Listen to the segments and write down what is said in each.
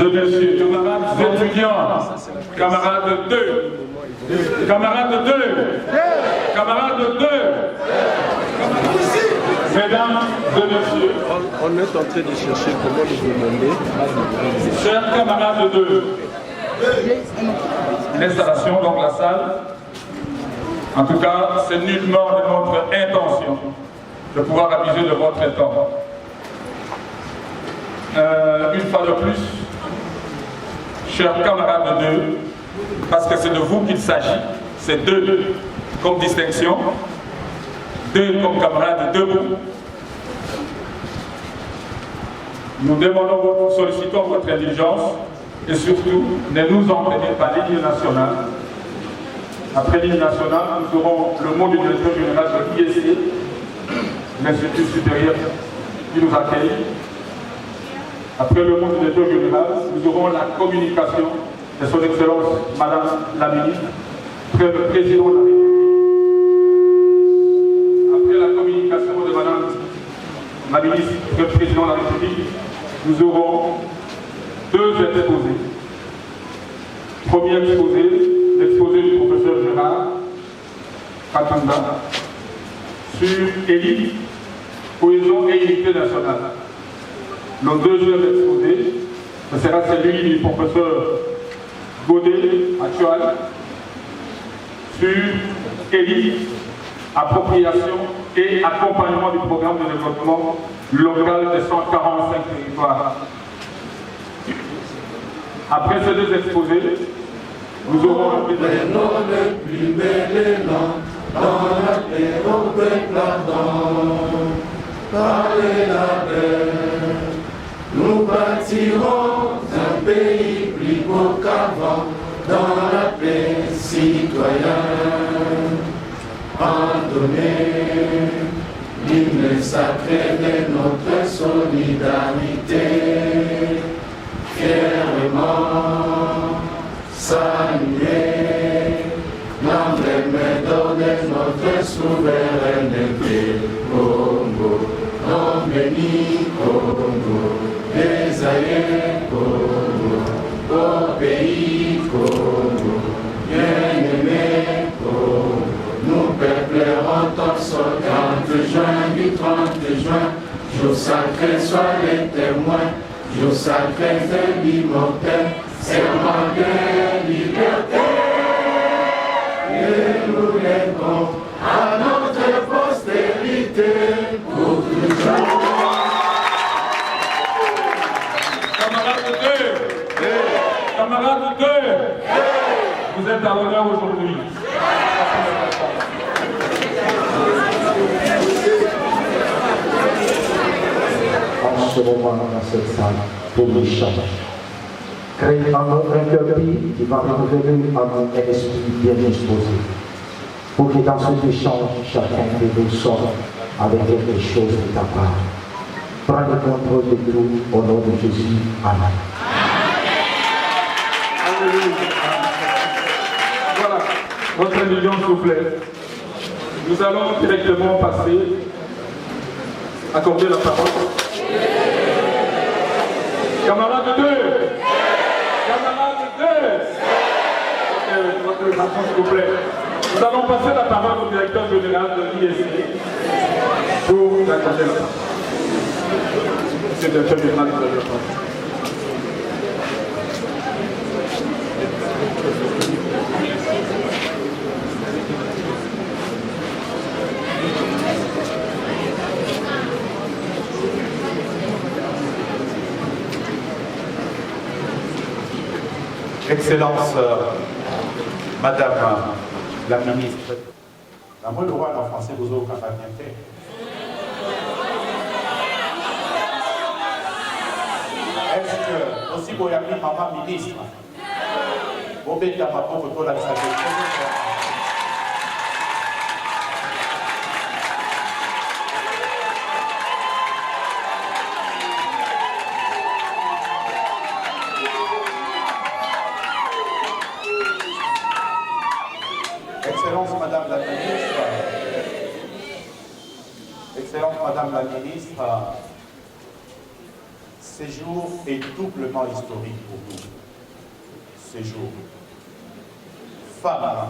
messieurs, camarades étudiants, camarades 2, camarades 2, camarades 2, mesdames et messieurs, on est en train de chercher comment nous demander. chers camarades 2, l'installation, donc la salle, en tout cas, c'est nullement de notre intention de pouvoir abuser de votre temps. Une fois de plus, chers camarades 2, parce que c'est de vous qu'il s'agit, c'est 2 comme distinction, 2 comme camarades debout. Nous demandons, sollicitons votre indulgence et surtout, ne nous entraînez pas l'hymne national. Après l'hymne national, nous aurons le mot du directeur général de l'ISC, l'Institut supérieur qui nous accueille. Après le mot du directeur général, nous aurons la communication de son Excellence Madame la Ministre, après le Président de la République. Après la communication de Madame la Ministre, le Président de la République, nous aurons 2 exposés. Premier exposé, l'exposé du professeur Gérard Katanga sur élite, cohésion et unité nationale. Le deuxième exposé, ce sera celui du professeur Godet, actuel, sur élite, appropriation et accompagnement du programme de développement local des 145 territoires. Après ces 2 exposés, nous aurons le prénom le plus bel élan, dans la paix au peuple ardent, parlez la paix. Nous bâtirons un pays plus beau qu'avant, dans la paix citoyenne. Pardonnez l'hymne sacré de notre solidarité, fièrement saluer l'emblème d'or de notre souveraineté. Congo, nom béni Congo, désaillé Congo, au pays Congo, bien-aimé Congo. Nous peuplerons ton sol 30 juin, du 30 juin, jour sacré, sois les témoins, jour sacré de l'immortel, serment de liberté. Et nous lèverons à notre postérité pour toujours. Camarades 2, camarades 2, vous êtes à l'honneur aujourd'hui. En ce moment dans cette salle, pour l'échange. Créer en nous un cœur qui va renouveler en nous un esprit bien disposé. Pour que dans cet échange, chacun de nous sorte avec quelque chose de ta part. Prends le contrôle de tout au nom de Jésus. Amen. Voilà, votre indulgence vous plaît. Nous allons directement passer, accorder la parole. Camarades 2, camarades 2, votre attention s'il vous plaît. Nous allons passer la parole au directeur général de l'ISC pour accorder la parole. Monsieur le directeur général, vous avez la parole. Excellence, Madame la Ministre, la moi le roi en français vous avez capable bien fait. Est-ce que aussi vous avez maman ministre, vous mettez à ma photo là ça Excellence Madame la Ministre, Ce jour est doublement historique pour nous. Ce jour. Femme,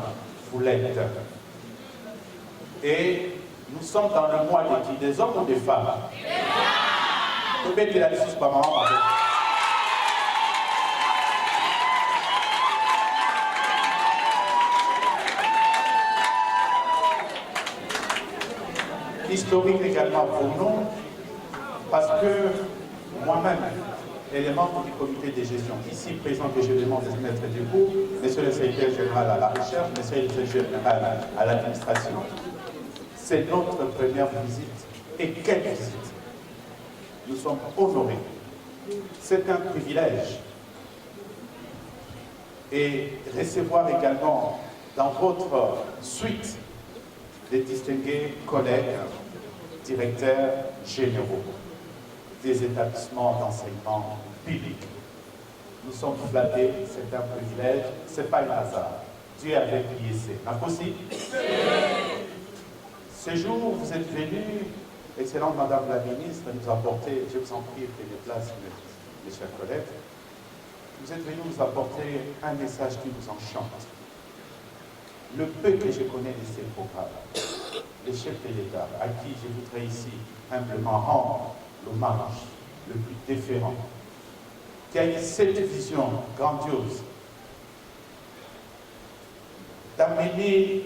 vous l'êtes. Et nous sommes dans le mois de qui? Des hommes ou des femmes? Vous mettez la liste par maman. Historique également pour nous, parce que moi-même, et les membres du comité de gestion, ici présents que je demande de se mettre debout, monsieur le secrétaire général à la recherche, monsieur le secrétaire général à l'administration, c'est notre première visite. Et quelle visite! Nous sommes honorés. C'est un privilège. Et recevoir également dans votre suite des distingués collègues, directeurs généraux des établissements d'enseignement public. Nous sommes flattés, c'est un privilège, ce n'est pas un hasard. Dieu avait plié c'est. Ma aussi. Ce jour, vous êtes venus, excellente Madame la Ministre, nous apporter, je vous en prie, prenez place, mes chers collègues, vous êtes venus nous apporter un message qui nous enchante. Le peu que je connais de ces programmes, les chefs de l'État, à qui je voudrais ici humblement rendre l'hommage le plus déférent, qui a eu cette vision grandiose d'amener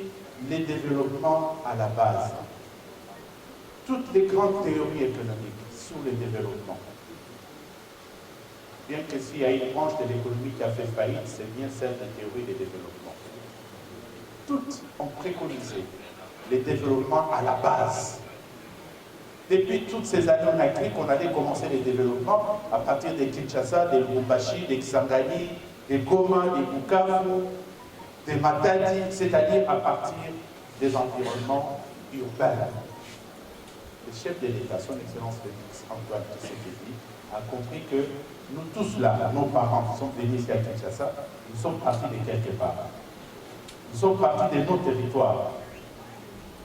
les développements à la base. Toutes les grandes théories économiques sur le développement. Bien que s'il y a une branche de l'économie qui a fait faillite, c'est bien celle de théorie des développements. Toutes ont préconisé les développements à la base. Depuis toutes ces années, on a écrit qu'on allait commencer les développements à partir des Kinshasa, des Lubumbashi, des Kisangani, des Goma, des Bukavu, des Matadi, c'est-à-dire à partir des environnements urbains. Le chef de l'État, son Excellence Félix Antoine Tshisekedi, a compris que nous tous là, nos parents qui sont venus ici à Kinshasa, nous sommes partis de quelque part. Nous sommes partis de nos territoires.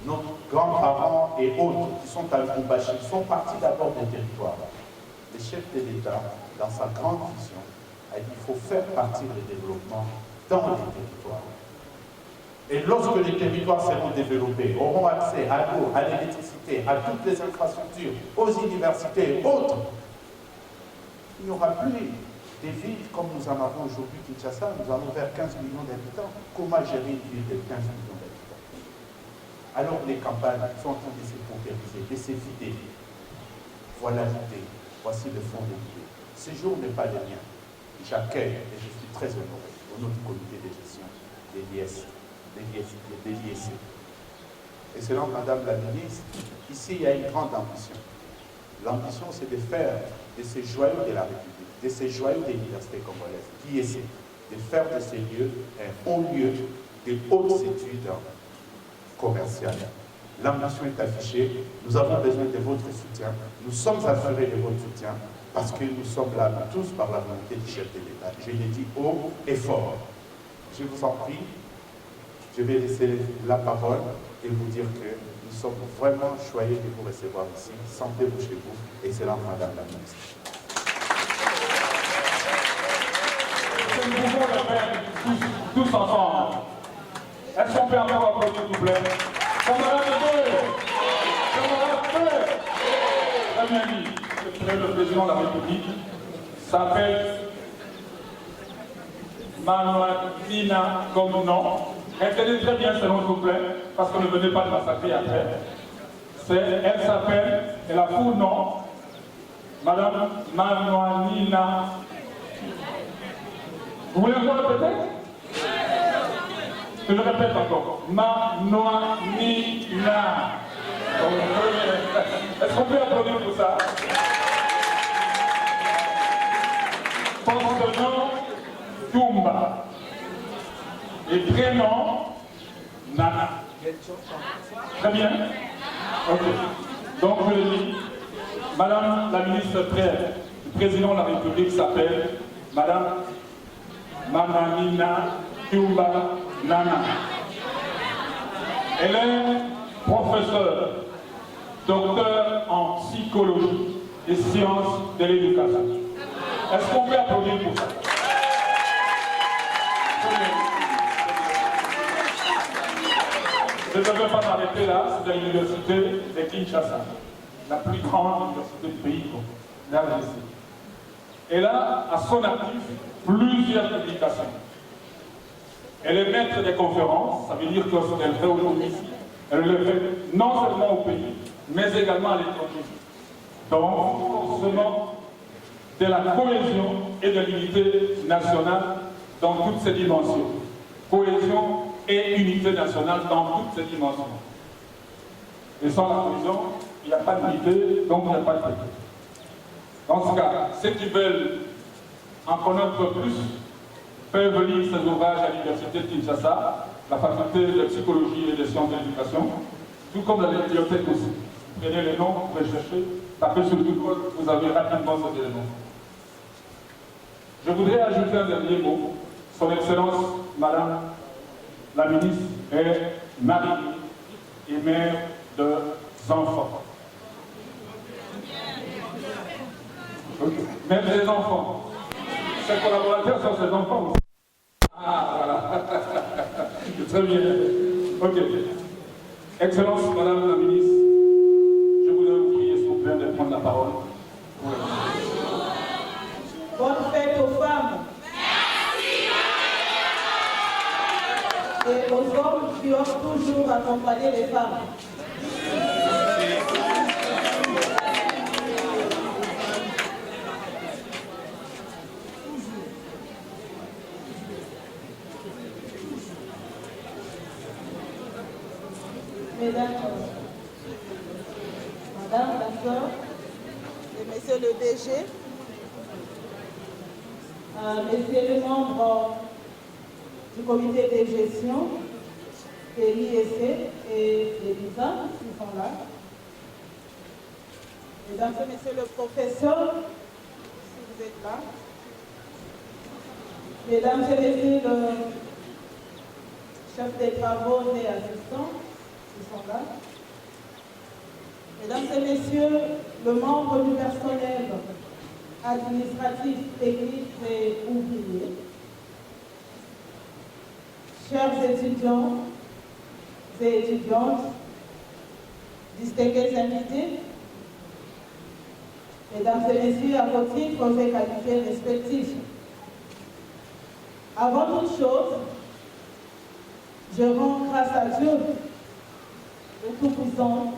Nos grands-parents et autres qui sont à Lubumbashi sont partis d'abord des territoires. Le chef de l'État, dans sa grande vision, a dit qu'il faut faire partir le développement dans les territoires. Et lorsque les territoires seront développés, auront accès à l'eau, à l'électricité, à toutes les infrastructures, aux universités et autres, il n'y aura plus des villes comme nous en avons aujourd'hui Kinshasa. Nous avons vers 15 millions d'habitants. Comment gérer une ville de 15 millions d'habitants? Alors les campagnes sont en train de se paupériser, de se vider. Voilà l'idée. Voici le fond de l'idée. Ce jour n'est pas le mien. J'accueille et je suis très honoré au nom du comité de gestion des l'ISC. Excellente Madame la Ministre, ici il y a une grande ambition. L'ambition c'est de faire de ces joyaux de la République, de ces joyaux de l'université congolaise, l'ISC, de faire de ces lieux un haut lieu de hautes études commerciales. L'ambition est affichée, nous avons besoin de votre soutien, nous sommes assurés de votre soutien, parce que nous sommes là tous par la volonté du chef de l'État. Je l'ai dit haut et fort. Je vous en prie, je vais laisser la parole et vous dire que nous sommes vraiment joyeux de vous recevoir ici. Sentez-vous chez vous. Excellente Madame la Ministre. Nous pouvons le faire tous ensemble. Est-ce qu'on peut encore applaudir, s'il vous plaît? Camarades très bien dit. Le président de la République s'appelle Manuelina comme nom. Retenez très bien ce nom, s'il vous plaît, parce que ne venez pas de massacrer après. Elle s'appelle, elle a pour nom, Madame Manuelina. Vous voulez encore répéter? Je le répète encore. Manuelina. Est-ce qu'on peut applaudir pour ça? Poste nom, Tumba. Et prénom, Nana. Très bien. Ok. Donc je le dis, Madame la ministre prête, le président de la République s'appelle Madame Manuelina Tumba Nana. Elle est professeure, docteur en psychologie et sciences de l'éducation. Est-ce qu'on peut applaudir pour ça? Je ne vais pas m'arrêter là, c'est à l'université de Kinshasa, la plus grande université du pays, l'RDC. Elle a à son actif plusieurs publications. Elle est maître des conférences, ça veut dire que ce qu'elle fait aujourd'hui ici, elle le fait non seulement au pays, mais également à l'étranger. Donc, seulement de la cohésion et de l'unité nationale dans toutes ses dimensions. Cohésion et unité nationale dans toutes ses dimensions. Et sans la cohésion, il n'y a pas d'unité, donc il n'y a pas de paix. Dans ce cas, ceux qui veulent en connaître plus peuvent lire ces ouvrages à l'université de Kinshasa, la faculté de psychologie et de sciences de l'éducation, tout comme la bibliothèque aussi. Prenez les noms, recherchez, tapez sur Google, vous avez rapidement ces éléments. Je voudrais ajouter un dernier mot. Son Excellence, Madame la ministre, est mariée et mère de enfants. Okay. Même des enfants. Ses collaborateurs sont ses enfants aussi. Ah, voilà. Très bien. Ok. Excellence, Madame la ministre, je voudrais vous prier, s'il vous plaît, de prendre la parole. Bonne fête aux femmes. Merci. Et aux hommes qui ont toujours accompagné les femmes. Mesdames, Madame la sœur et Monsieur le DG, Messieurs les membres du comité de gestion de l'IEC et de l'ISA qui sont là, Mesdames et Messieurs le professeur, si vous êtes là, Mesdames et Messieurs le chef des travaux et assistants, qui sont là. Mesdames et Messieurs, le membre du personnel administratif, technique et ouvrier, chers étudiants et étudiantes, distingués invités, Mesdames et Messieurs, à vos titres et qualités respectifs. Avant toute chose, je rends grâce à Dieu, le Tout-Puissant,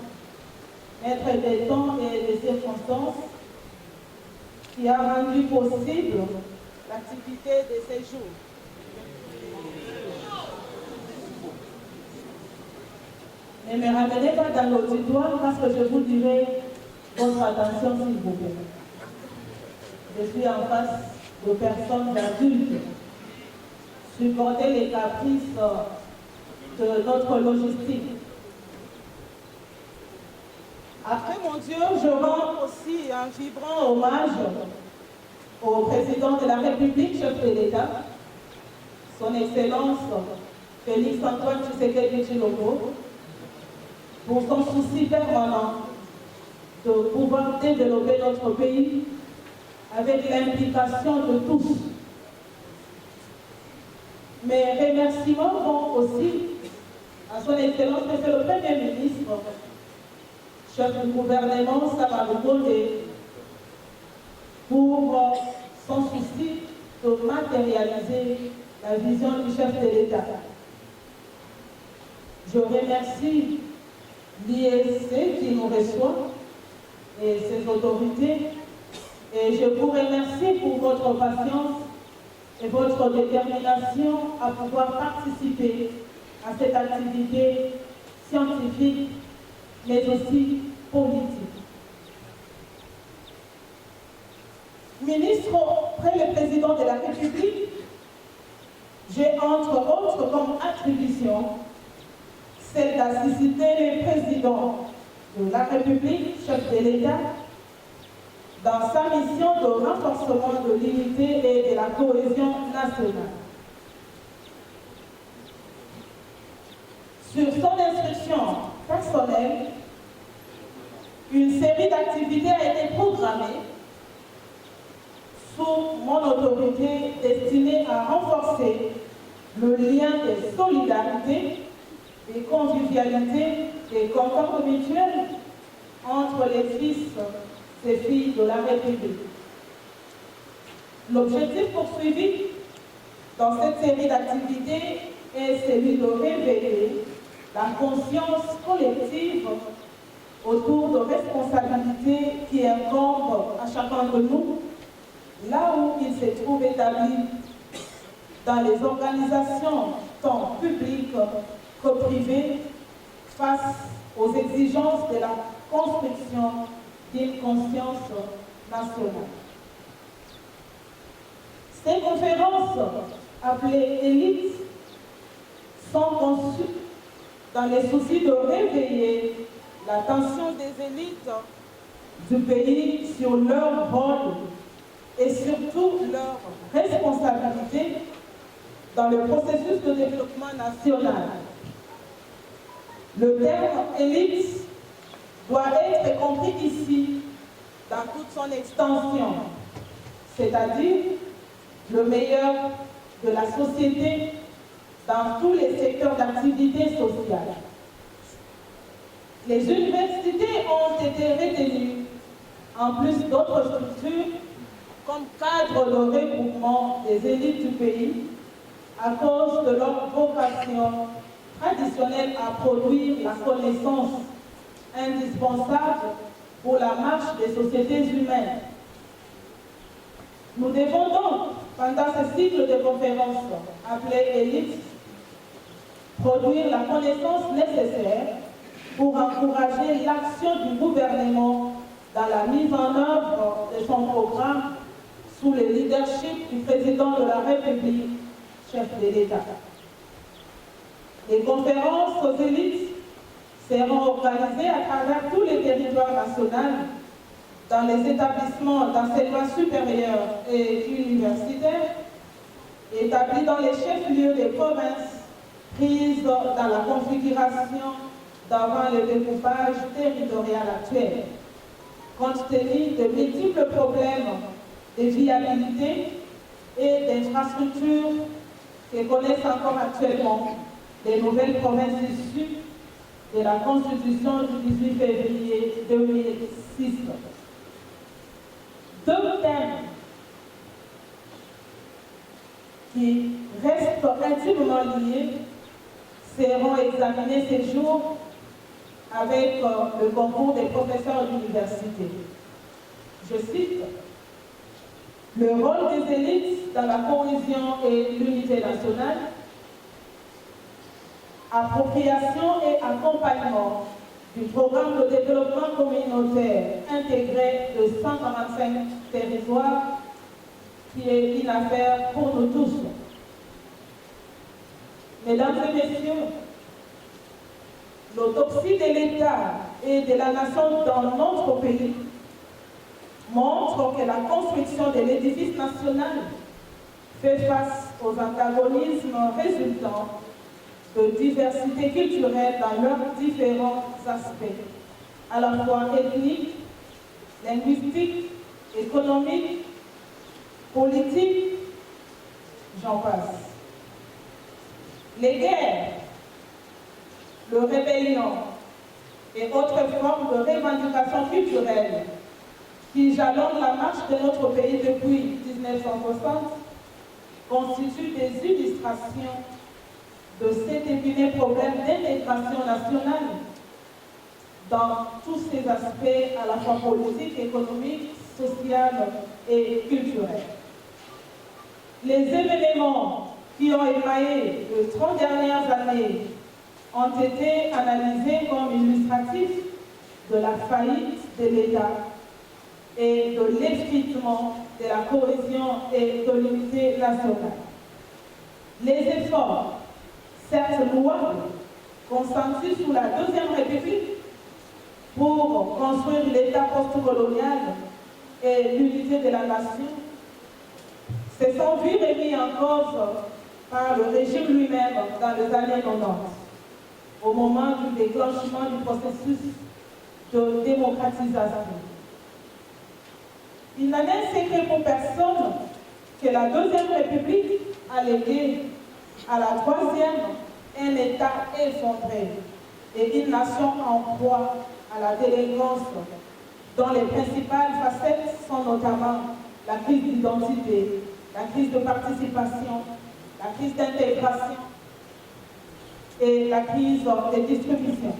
Maître des temps et des circonstances, qui a rendu possible l'activité de ces jours. Ne me ramenez pas dans l'auditoire parce que je vous dirai votre attention s'il vous plaît. Je suis en face de personnes adultes. Supporter les caprices de notre logistique. Après mon Dieu, je rends aussi un vibrant hommage au président de la République, chef de l'État, son Excellence Félix Antoine Tshisekedi Tshilombo, pour son souci permanent de pouvoir développer notre pays avec l'implication de tous. Mes remerciements vont aussi à son Excellence, Monsieur le Premier ministre, chef du gouvernement Sama Lukonde, pour son souci de matérialiser la vision du chef de l'État. Je remercie l'IEC qui nous reçoit et ses autorités, et je vous remercie pour votre patience et votre détermination à pouvoir participer à cette activité scientifique, mais aussi politique. Ministre auprès du président de la République, j'ai entre autres comme attribution celle d'assister le président de la République, chef de l'État, dans sa mission de renforcement de l'unité et de la cohésion nationale. Sur son instruction personnelle, une série d'activités a été programmée sous mon autorité destinée à renforcer le lien de solidarité, de convivialité et concorde mutuel entre les fils et filles de la République. L'objectif poursuivi dans cette série d'activités est celui de révéler la conscience collective autour de responsabilités qui incombent à chacun de nous, là où il se trouve établi dans les organisations tant publiques que privées face aux exigences de la construction d'une conscience nationale. Ces conférences, appelées élites, sont conçues dans les soucis de réveiller l'attention des élites du pays sur leur rôle et surtout leur responsabilité dans le processus de développement national. Le terme élite doit être compris ici dans toute son extension, c'est-à-dire le meilleur de la société dans tous les secteurs d'activité sociale. Les universités ont été retenues, en plus d'autres structures, comme cadre de regroupement des élites du pays, à cause de leur vocation traditionnelle à produire la connaissance indispensable pour la marche des sociétés humaines. Nous devons donc, pendant ce cycle de conférences appelé élite, produire la connaissance nécessaire pour encourager l'action du gouvernement dans la mise en œuvre de son programme sous le leadership du président de la République, chef de l'État. Les conférences aux élites seront organisées à travers tous les territoires nationaux, dans les établissements d'enseignement supérieur et universitaire, établis dans les chefs-lieux des provinces, prises dans la configuration d'avant le découpage territorial actuel, compte tenu de multiples problèmes de viabilité et d'infrastructures que connaissent encore actuellement les nouvelles provinces issues de la Constitution du 18 février 2006. Deux thèmes qui restent intimement liés seront examinés ces jours avec le concours des professeurs d'université. Je cite: le rôle des élites dans la cohésion et l'unité nationale, appropriation et accompagnement du programme de développement communautaire intégré de 145 territoires, qui est une affaire pour nous tous. Mesdames et messieurs, l'autopsie de l'État et de la nation dans notre pays montre que la construction de l'édifice national fait face aux antagonismes résultant de diversité culturelle dans leurs différents aspects, à la fois ethniques, linguistiques, économiques, politiques, j'en passe. Les guerres, le rébellion et autres formes de revendications culturelles qui jalonnent la marche de notre pays depuis 1960 constituent des illustrations de cet épineux problème d'intégration nationale dans tous ses aspects à la fois politiques, économiques, sociaux et culturels. Les événements qui ont émaillé les 30 dernières années ont été analysés comme illustratifs de la faillite de l'État et de l'effritement de la cohésion et de l'unité nationale. Les efforts, certes louables, consentis sous la Deuxième République pour construire l'État post-colonial et l'unité de la nation, se sont vus remis en cause par le régime lui-même dans les années 90, au moment du déclenchement du processus de démocratisation. Il n'en est secret pour personne que la Deuxième République a légué à la Troisième un État effondré et une nation en proie à la délinquance, dont les principales facettes sont notamment la crise d'identité, la crise de participation, la crise d'intégration et la crise de distribution.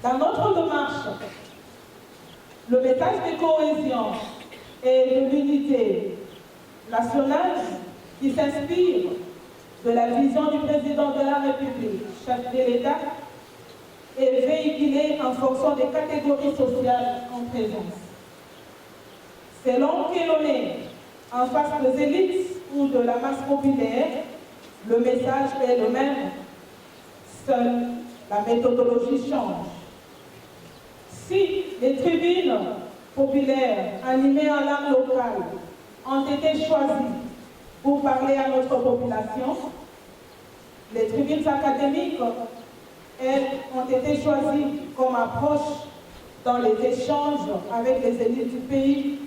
Dans notre démarche, le message de cohésion et de l'unité nationale qui s'inspire de la vision du président de la République, chef de l'État, est véhiculé en fonction des catégories sociales en présence. Selon que l'on est en face des élites ou de la masse populaire, le message est le même. Seule la méthodologie change. Si les tribunes populaires animées en langue locale ont été choisies pour parler à notre population, les tribunes académiques, elles, ont été choisies comme approche dans les échanges avec les élites du pays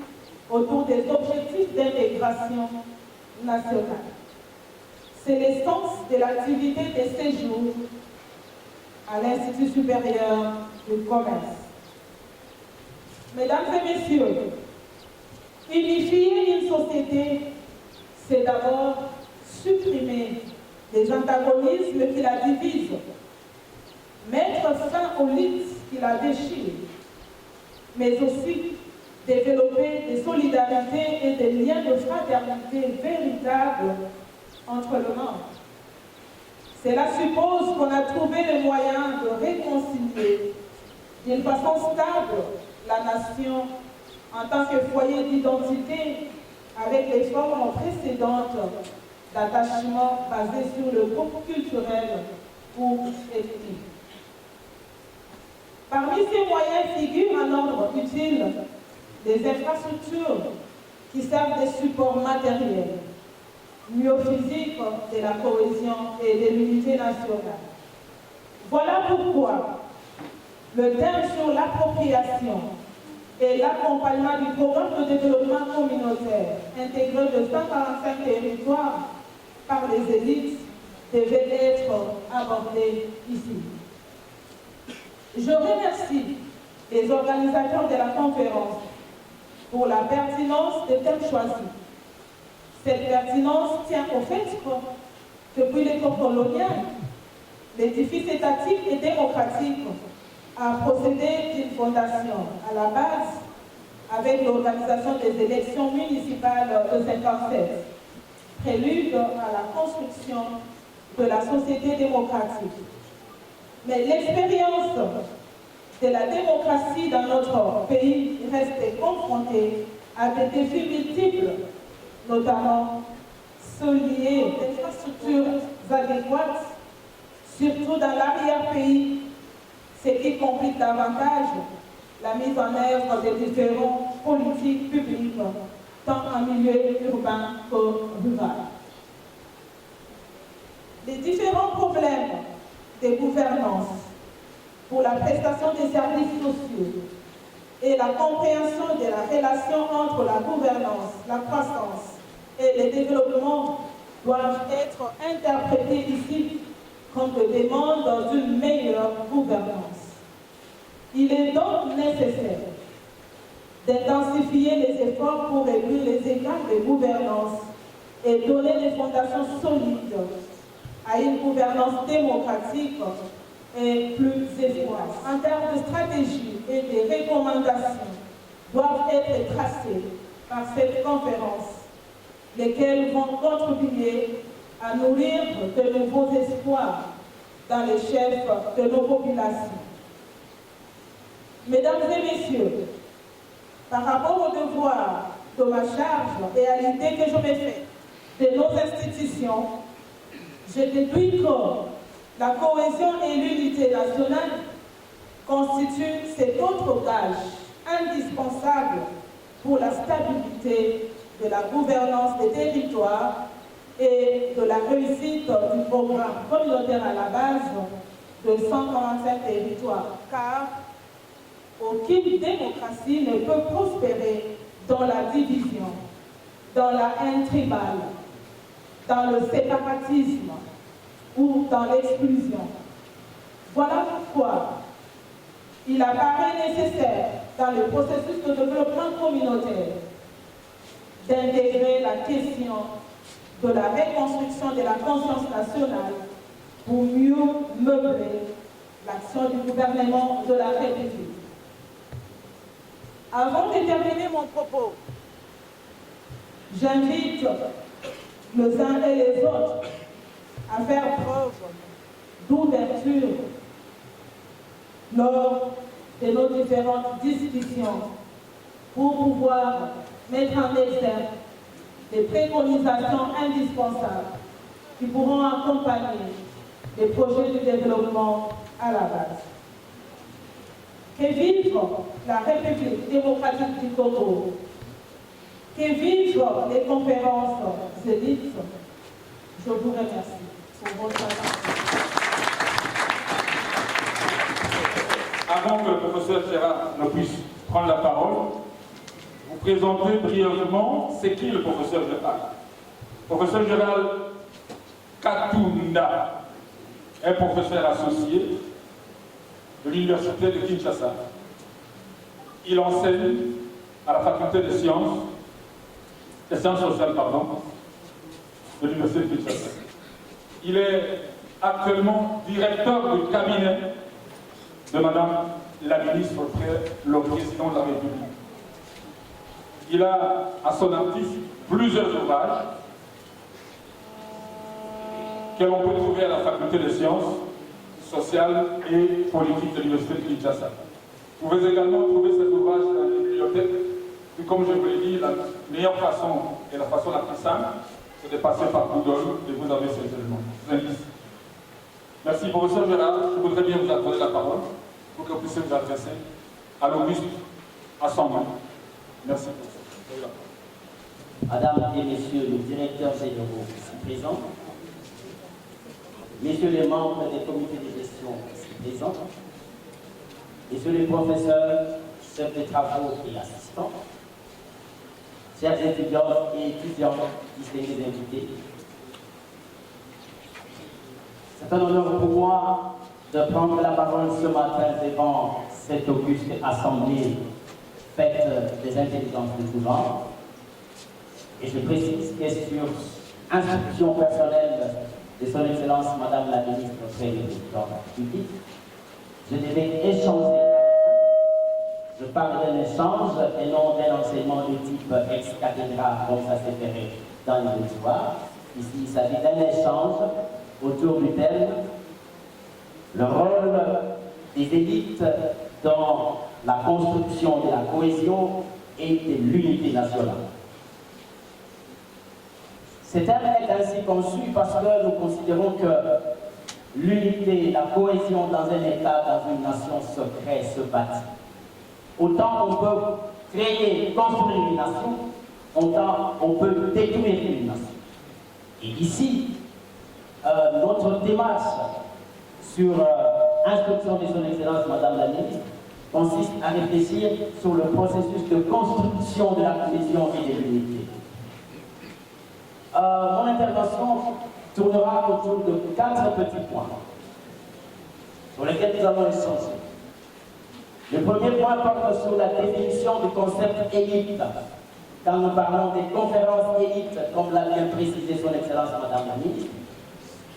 autour des objectifs d'intégration nationale. C'est l'essence de l'activité des séjours à l'Institut supérieur du commerce. Mesdames et messieurs, unifier une société, c'est d'abord supprimer les antagonismes qui la divisent, mettre fin aux luttes qui la déchirent, mais aussi développer des solidarités et des liens de fraternité véritables entre le monde. Cela suppose qu'on a trouvé le moyen de réconcilier d'une façon stable la nation en tant que foyer d'identité avec les formes précédentes d'attachement basées sur le groupe culturel ou ethnique. Parmi ces moyens figurent un ordre utile des infrastructures qui servent des supports matériels, myophysiques de la cohésion et de l'unité nationale. Voilà pourquoi le thème sur l'appropriation et l'accompagnement du programme de développement communautaire intégré de 145 territoires par les élites devait être abordé ici. Je remercie les organisateurs de la conférence pour la pertinence des thèmes choisis. Cette pertinence tient au fait que depuis l'époque coloniale, l'édifice étatique et démocratique a procédé d'une fondation à la base avec l'organisation des élections municipales de 1957, prélude à la construction de la société démocratique. Mais l'expérience de la démocratie dans notre pays reste confrontée à des défis multiples, notamment ceux liés aux infrastructures adéquates, surtout dans l'arrière-pays, ce qui complique davantage la mise en œuvre des différentes politiques publiques, tant en milieu urbain que rural. Les différents problèmes de gouvernance pour la prestation des services sociaux et la compréhension de la relation entre la gouvernance, la croissance et le développement doivent être interprétés ici comme des demandes d'une meilleure gouvernance. Il est donc nécessaire d'intensifier les efforts pour réduire les écarts de gouvernance et donner des fondations solides à une gouvernance démocratique et plus efficace. En termes de stratégie et de recommandations doivent être tracées par cette conférence, lesquelles vont contribuer à nourrir de nouveaux espoirs dans les chefs de nos populations. Mesdames et messieurs, par rapport au devoir de ma charge et à l'idée que je me fais de nos institutions, je déduis que la cohésion et l'unité nationale constituent cet autre gage indispensable pour la stabilité de la gouvernance des territoires et de la réussite du programme communautaire à la base de 145 territoires. Car aucune démocratie ne peut prospérer dans la division, dans la haine tribale, dans le séparatisme ou dans l'exclusion. Voilà pourquoi il apparaît nécessaire dans le processus de développement communautaire d'intégrer la question de la reconstruction de la conscience nationale pour mieux meubler l'action du gouvernement de la République. Avant de terminer mon propos, j'invite les uns et les autres à faire preuve d'ouverture lors de nos différentes discussions pour pouvoir mettre en exergue des préconisations indispensables qui pourront accompagner les projets de développement à la base. Que vive la République démocratique du Congo, que vivent les conférences élites. Je vous remercie pour votre attention. Avant que le professeur Gérard ne puisse prendre la parole, vous présentez brièvement c'est qui le professeur Gérard. Professeur Gérard Katunda est professeur associé de l'Université de Kinshasa. Il enseigne à la faculté des sciences sociales, de l'Université de Kinshasa. Il est actuellement directeur du cabinet de Madame la ministre auprès le président de la République. Il a à son actif plusieurs ouvrages que l'on peut trouver à la faculté des sciences sociales et politiques de l'Université de Kinshasa. Vous pouvez également trouver cet ouvrage dans la bibliothèque. Et comme je vous l'ai dit, la meilleure façon et la façon la plus simple, c'est de passer par Google et vous avez ces éléments. Je vous invite. Merci, professeur Gérard. Je voudrais bien vous accorder la parole pour que vous puissiez vous adresser à l'auguste assemblée. Merci, professeur. Madame et messieurs les directeurs généraux ici présents, messieurs les membres des comités de gestion ici présents, messieurs les professeurs, chefs de travaux et assistants, chers étudiants et étudiantes, distingués invités, c'est un honneur pour moi de prendre la parole ce matin devant cette auguste assemblée faite des intelligences de tout genre. Et je précise que sur instruction personnelle de son Excellence Madame la Ministre auprès du Président de la République, je devais échanger. Je parle d'un échange et non d'un enseignement de type ex-cathédra, comme ça s'est fait dans les histoires. Ici, il s'agit d'un échange autour du thème le rôle des élites dans la construction de la cohésion et de l'unité nationale. Ce thème est ainsi conçu parce que nous considérons que l'unité, la cohésion dans un État, dans une nation se crée, se bâtit. Autant on peut créer, construire une nation, autant on peut détruire une nation. Et ici, notre démarche sur instruction de son Excellence Madame la Ministre consiste à réfléchir sur le processus de construction de la cohésion et de l'unité. Mon intervention tournera autour de 4 petits points sur lesquels nous allons échanger. Le premier point porte sur la définition du concept élite. Quand nous parlons des conférences élites, comme l'a bien précisé son Excellence Madame la Ministre,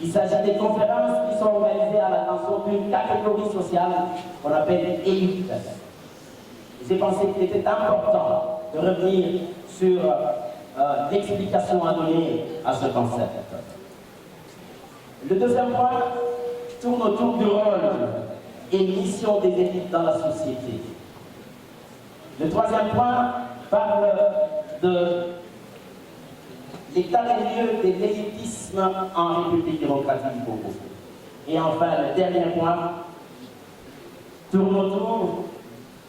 il s'agit des conférences qui sont organisées à l'attention d'une catégorie sociale qu'on appelle élite. J'ai pensé qu'il était important de revenir sur l'explication à donner à ce concept. Le deuxième point tourne autour du rôle et mission des élites dans la société. Le troisième point parle de l'état des lieux de l'élitisme en République démocratique du Congo. Et enfin, le dernier point tourne autour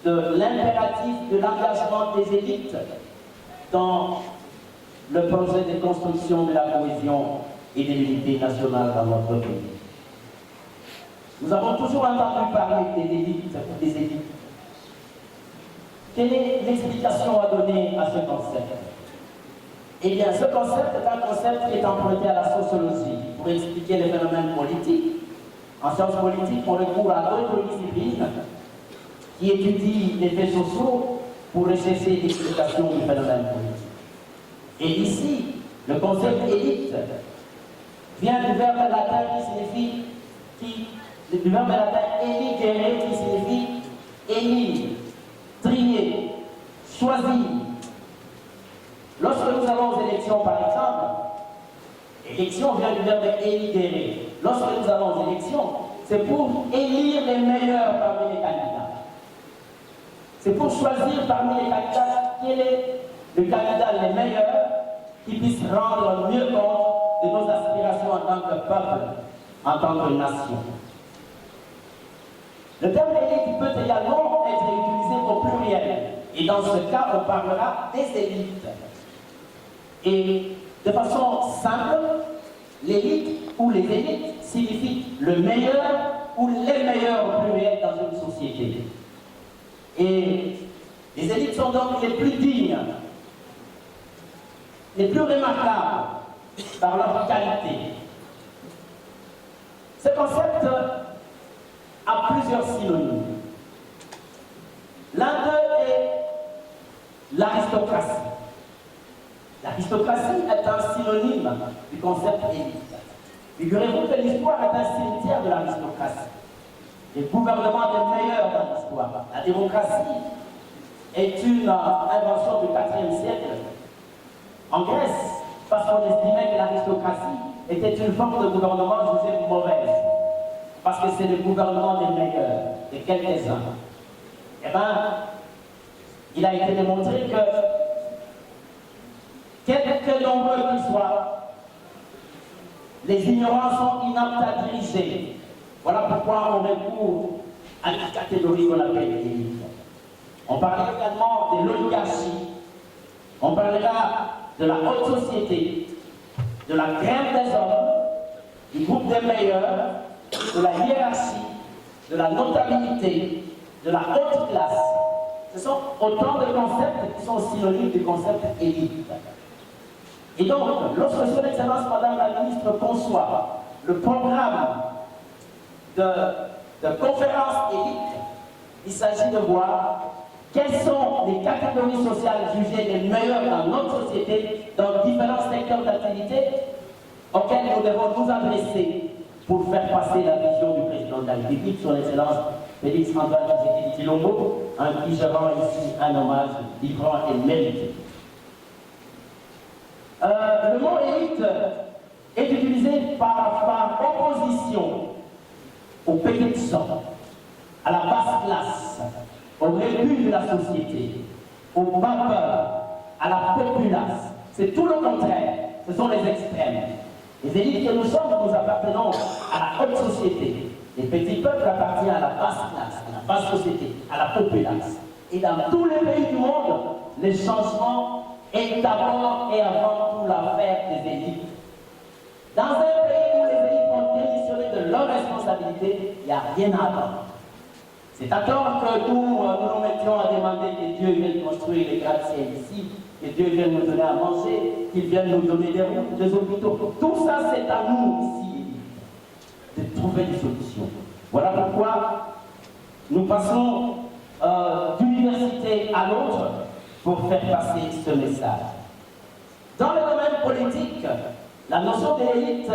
de l'impératif de l'engagement des élites dans le projet de construction de la cohésion et de l'unité nationale dans notre pays. Nous avons toujours entendu parler des élites, Quelle est l'explication à donner à ce concept? Eh bien, ce concept est un concept qui est emprunté à la sociologie pour expliquer les phénomènes politiques. En sciences politiques, on recourt à d'autres disciplines qui étudient les faits sociaux pour rechercher l'explication du phénomène politique. Et ici, le concept élite vient du verbe latin du verbe latin eligere qui signifie élire, trier, choisir. Lorsque nous allons aux élections, par exemple, élection vient du verbe eligere. Lorsque nous allons aux élections, c'est pour élire les meilleurs parmi les candidats. C'est pour choisir parmi les candidats quel est le candidat le meilleur qui puisse rendre mieux compte de nos aspirations en tant que peuple, en tant que nation. Le terme élite peut également être utilisé au pluriel. Et dans ce cas, on parlera des élites. Et de façon simple, l'élite ou les élites signifient le meilleur ou les meilleurs au pluriel dans une société. Et les élites sont donc les plus dignes, les plus remarquables par leur qualité. Ce concept a plusieurs synonymes. L'un d'eux est l'aristocratie. L'aristocratie est un synonyme du concept élite. Figurez-vous que l'histoire est un cimetière de l'aristocratie. Les gouvernements des meilleurs dans l'histoire. La démocratie est une invention du IVe siècle en Grèce, parce qu'on estimait que l'aristocratie était une forme de gouvernement jugée mauvaise, parce que c'est le gouvernement des meilleurs, de quelques-uns. Eh bien, il a été démontré que, quelque nombreux qu'ils soient, les ignorants sont inaptes à diriger. Voilà pourquoi on recourt à la catégorie qu'on appelle l'élite. On parlera également de l'oligarchie, on parlera de la haute société, de la crème des hommes, du groupe des meilleurs, de la hiérarchie, de la notabilité, de la haute classe. Ce sont autant de concepts qui sont synonymes du concept élite. Et donc, lorsque Son Excellence Madame la Ministre conçoit le programme de conférence élite, il s'agit de voir quelles sont les catégories sociales jugées les meilleures dans notre société, dans différents secteurs d'activité, auxquels nous devons nous adresser pour faire passer la vision du président de la République, Son Excellence Félix Antoine Tshisekedi Tshilombo, à qui je rends ici un hommage vibrant et mérité. Le mot élite est utilisé par opposition aux petites gens, à la basse classe, au rebut de la société, aux vapeurs, à la populace. C'est tout le contraire, ce sont les extrêmes. Les élites que nous sommes, nous appartenons à la haute société. Les petits peuples appartiennent à la basse classe, à la basse société, à la populace. Et dans tous les pays du monde, les changements est d'abord et avant tout l'affaire des élites. Dans un pays où les élites ont démissionné de leurs responsabilités, il n'y a rien à attendre. C'est à tort que nous nous mettions à demander que Dieu vienne construire les gratte-ciels ici, que Dieu vienne nous donner à manger, qu'il vienne nous donner des routes, des hôpitaux. Tout ça, c'est à nous ici, de trouver des solutions. Voilà pourquoi nous passons d'université à l'autre pour faire passer ce message. Dans le domaine politique, la notion de l'élite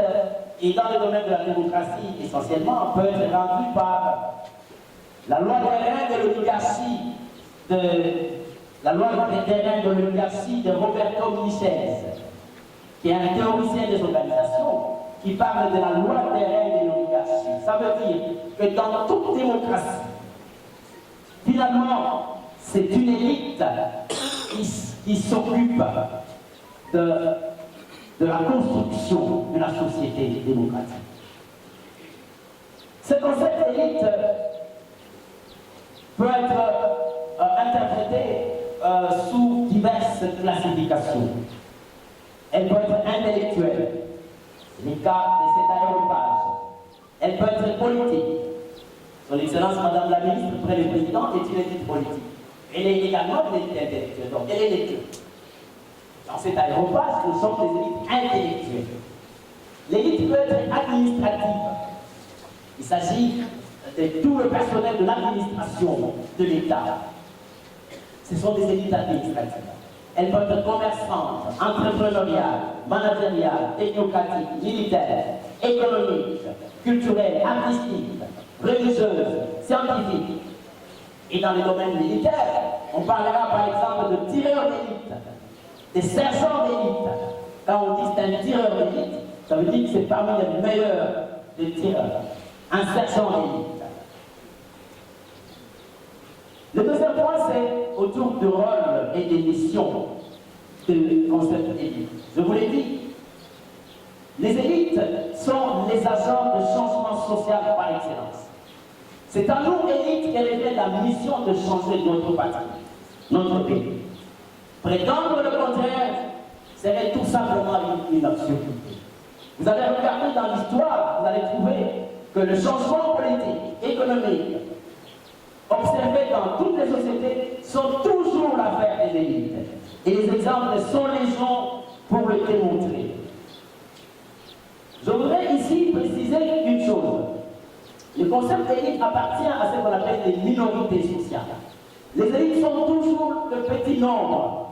et dans le domaine de la démocratie essentiellement peut être rendue par la loi des reins de l'oligarchie de Roberto Michels, qui est un théoricien des organisations, qui parle de la loi des reins de l'oligarchie. Ça veut dire que dans toute démocratie, finalement, c'est une élite qui s'occupe de la construction de la société démocratique. Ce concept d'élite peut être interprété sous diverses classifications. Elle peut être intellectuelle, c'est le cas de cet aéropage. Elle peut être politique. Son Excellence Madame la Ministre, près le Président, est une élite politique. Elle est également une élite intellectuelle. Donc, elle est l'élite. Dans cet aéropage, nous sommes des élites intellectuelles. L'élite peut être administrative. Il s'agit de tout le personnel de l'administration de l'État. Ce sont des élites administratives. Elles peuvent être commerçantes, entrepreneuriales, managériales, technocratiques, militaires, économiques, culturelles, artistiques, religieuses, scientifiques. Et dans les domaines militaires, on parlera par exemple de tireurs d'élite, des sergents d'élite. Quand on dit c'est un tireur d'élite, ça veut dire que c'est parmi les meilleurs des tireurs. Un sergent d'élite. Le deuxième point, c'est autour du rôle et des missions du concept d'élite. Je vous l'ai dit, les élites sont les agents de changement social par excellence. C'est à nous, élites, qu'elle est la mission de changer notre patrie, notre pays. Prétendre le contraire serait tout simplement une absurdité. Vous allez regarder dans l'histoire, vous allez trouver que le changement politique, économique, observé dans toutes les sociétés, sont toujours l'affaire des élites. Et les exemples sont légion pour le démontrer. Je voudrais ici préciser une chose. Le concept d'élite appartient à ce qu'on appelle les minorités sociales. Les élites sont toujours le petit nombre.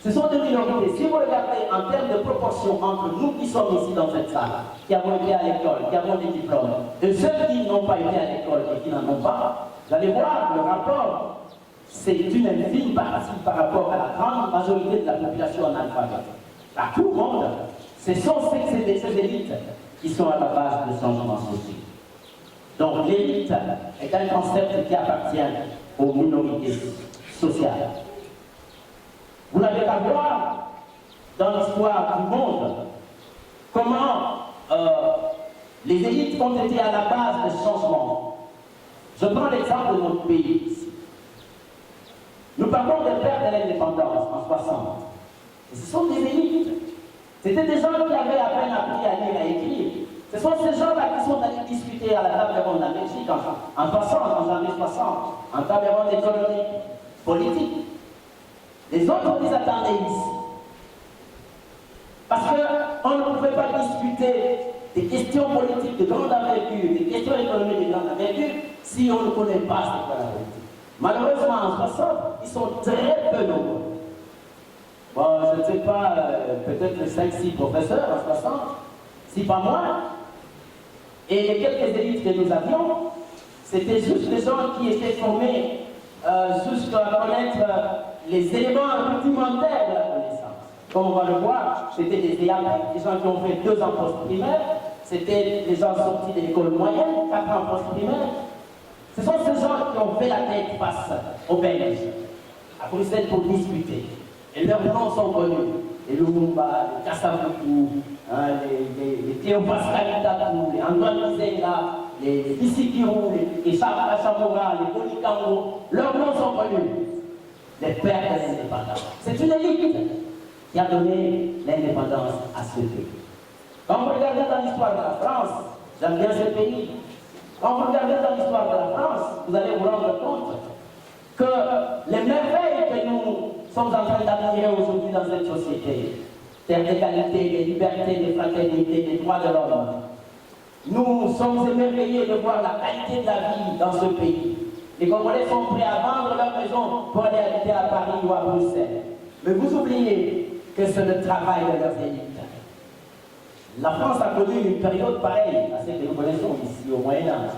Ce sont des minorités. Si vous regardez en termes de proportion entre nous qui sommes ici dans cette salle, qui avons été à l'école, qui avons des diplômes, et ceux qui n'ont pas été à l'école et qui n'en ont pas, vous allez voir le rapport, c'est une infime partie par rapport à la grande majorité de la population analphabète. À tout le monde, ce sont ces élites qui sont à la base des changements sociaux. Donc l'élite est un concept qui appartient aux minorités sociales. Vous n'avez qu'à voir dans l'histoire du monde comment les élites ont été à la base des changements. Je prends l'exemple de notre pays ici. Nous parlons des pères de l'indépendance en 60. Et ce sont des élites. C'était des gens qui avaient à peine appris à lire et à écrire. Ce sont ces gens-là qui sont allés discuter à la table ronde en Belgique en 60, en janvier 60, en table ronde économique, politique. Les autres les attendaient ici. Parce qu'on ne pouvait pas discuter des questions politiques de grande envergure, des questions économiques de grande envergure, si on ne connaît pas ce qu'est la politique. Malheureusement, en 60, ils sont très peu nombreux. Bon, je ne sais pas, peut-être 5-6 professeurs en 60, si pas moins. Et les quelques élites que nous avions, c'était juste des gens qui étaient formés juste à connaître les éléments rudimentaires de la connaissance. Comme on va le voir, c'était des EAP, des gens qui ont fait 2 ans post-primaire, c'était des gens sortis de l'école moyenne, 4 ans post-primaire. Ce sont ces gens qui ont fait la tête face aux Belges, à Bruxelles pour discuter. Et leurs noms sont connus. Les Lumumba, les Kassaboukou, les Théopascal Tatou, les Antoine Mizela, les Bisikirou, les Charles Chamora, les Bonikango, leurs noms sont connus. Les pères de l'indépendance. C'est une élite qui a donné l'indépendance à ce pays. Quand vous regardez dans l'histoire de la France, j'aime bien ce pays, quand vous regardez dans l'histoire de la France, vous allez vous rendre compte que les merveilles que nous sommes en train d'admirer aujourd'hui dans cette société, terre d'égalité, des libertés, des fraternités, des droits de l'homme, nous sommes émerveillés de voir la qualité de la vie dans ce pays. Les Congolais sont prêts à vendre leur maison pour aller habiter à Paris ou à Bruxelles. Mais vous oubliez que c'est le travail de leurs élites. La France a connu une période pareille à celle que nous connaissons ici au Moyen-Âge.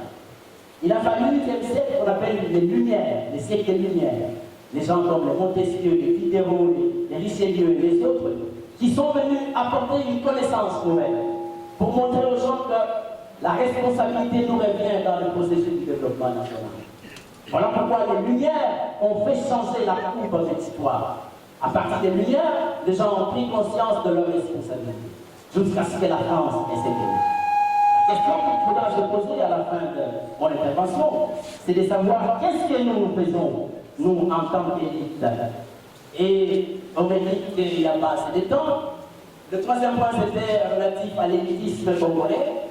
Il a fallu le siècle qu'on appelle les Lumières, les siècles des Lumières. Les gens comme les Montesquieu, les Diderot, les Richelieu et les autres, qui sont venus apporter une connaissance nouvelle pour montrer aux gens que la responsabilité nous revient dans le processus du développement national. Voilà pourquoi les Lumières ont fait changer la courbe de cette histoire. À partir des Lumières, les gens ont pris conscience de leur responsabilité, jusqu'à ce que la France ait cette élite. La question qu'il faudra se poser à la fin de mon intervention, c'est de savoir qu'est-ce que nous faisons, nous, en tant qu'élite. Et on m'a dit qu'il n'y a pas assez de temps. Le troisième point, c'était relatif à l'élitisme congolais.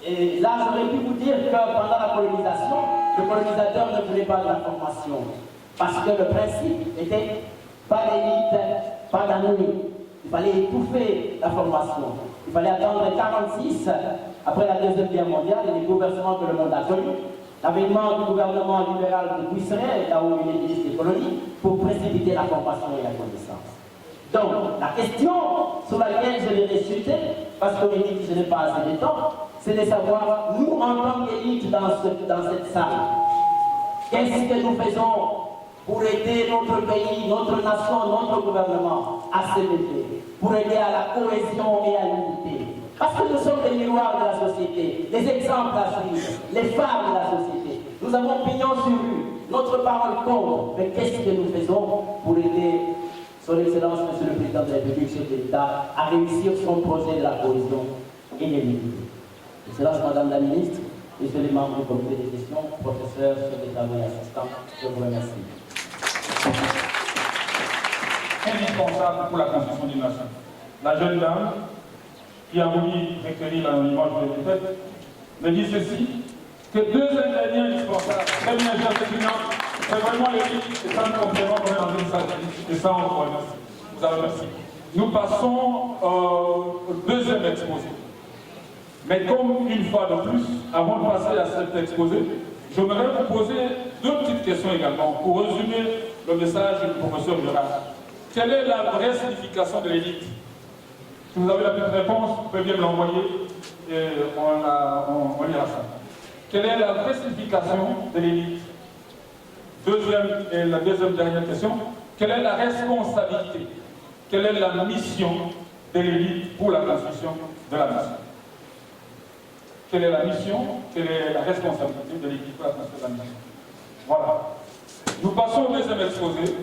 Et là, j'aurais pu vous dire que pendant la colonisation, le colonisateur ne voulait pas de la formation. Parce que le principe était pas d'élite, pas d'anonyme. Il fallait étouffer la formation. Il fallait attendre 1946, après la Deuxième Guerre mondiale et les gouvernements que le monde a connus, l'avènement du gouvernement libéral de Buisseret, là où il est ministre des colonies, pour précipiter la formation et la connaissance. Donc, la question sur laquelle je vais chuter, parce qu'on dit que je n'ai pas assez de temps, c'est de savoir, nous, en tant qu'élite dans cette salle, qu'est-ce que nous faisons pour aider notre pays, notre nation, notre gouvernement à s'élever, pour aider à la cohésion et à l'unité. Parce que nous sommes les miroirs de la société, les exemples à suivre, les phares de la société. Nous avons pignon sur rue, notre parole compte, mais qu'est-ce que nous faisons pour aider Son Excellence, Monsieur le Président de la République, chef de l'État, à réussir son projet de la cohésion et de l'unité. Excellence, Madame la Ministre, Messieurs les membres du comité des questions, professeurs, chefs d'État et assistants, je vous remercie. Indispensable pour la construction d'une nation. La jeune dame qui a voulu recueillir l'anonymat de l'État me dit ceci, que deux ingrédients indispensables, très bien, chers étudiants, c'est vraiment l'élite, et ça nous complément quand même dans une salle, et ça on vous remercie. Vous en remercie. Nous passons au deuxième exposé. Mais comme une fois de plus, avant de passer à cet exposé, j'aimerais vous poser deux petites questions également pour résumer le message du professeur Gérard. Quelle est la vraie signification de l'élite? Si vous avez la petite réponse, vous pouvez bien me l'envoyer et on lira ça. Quelle est la vraie signification de l'élite? La deuxième dernière question, quelle est la responsabilité? Quelle est la mission de l'élite pour la construction de la nation? Quelle est la mission? Quelle est la responsabilité de l'élite pour la construction de la nation? Voilà. Nous passons au deuxième exposé.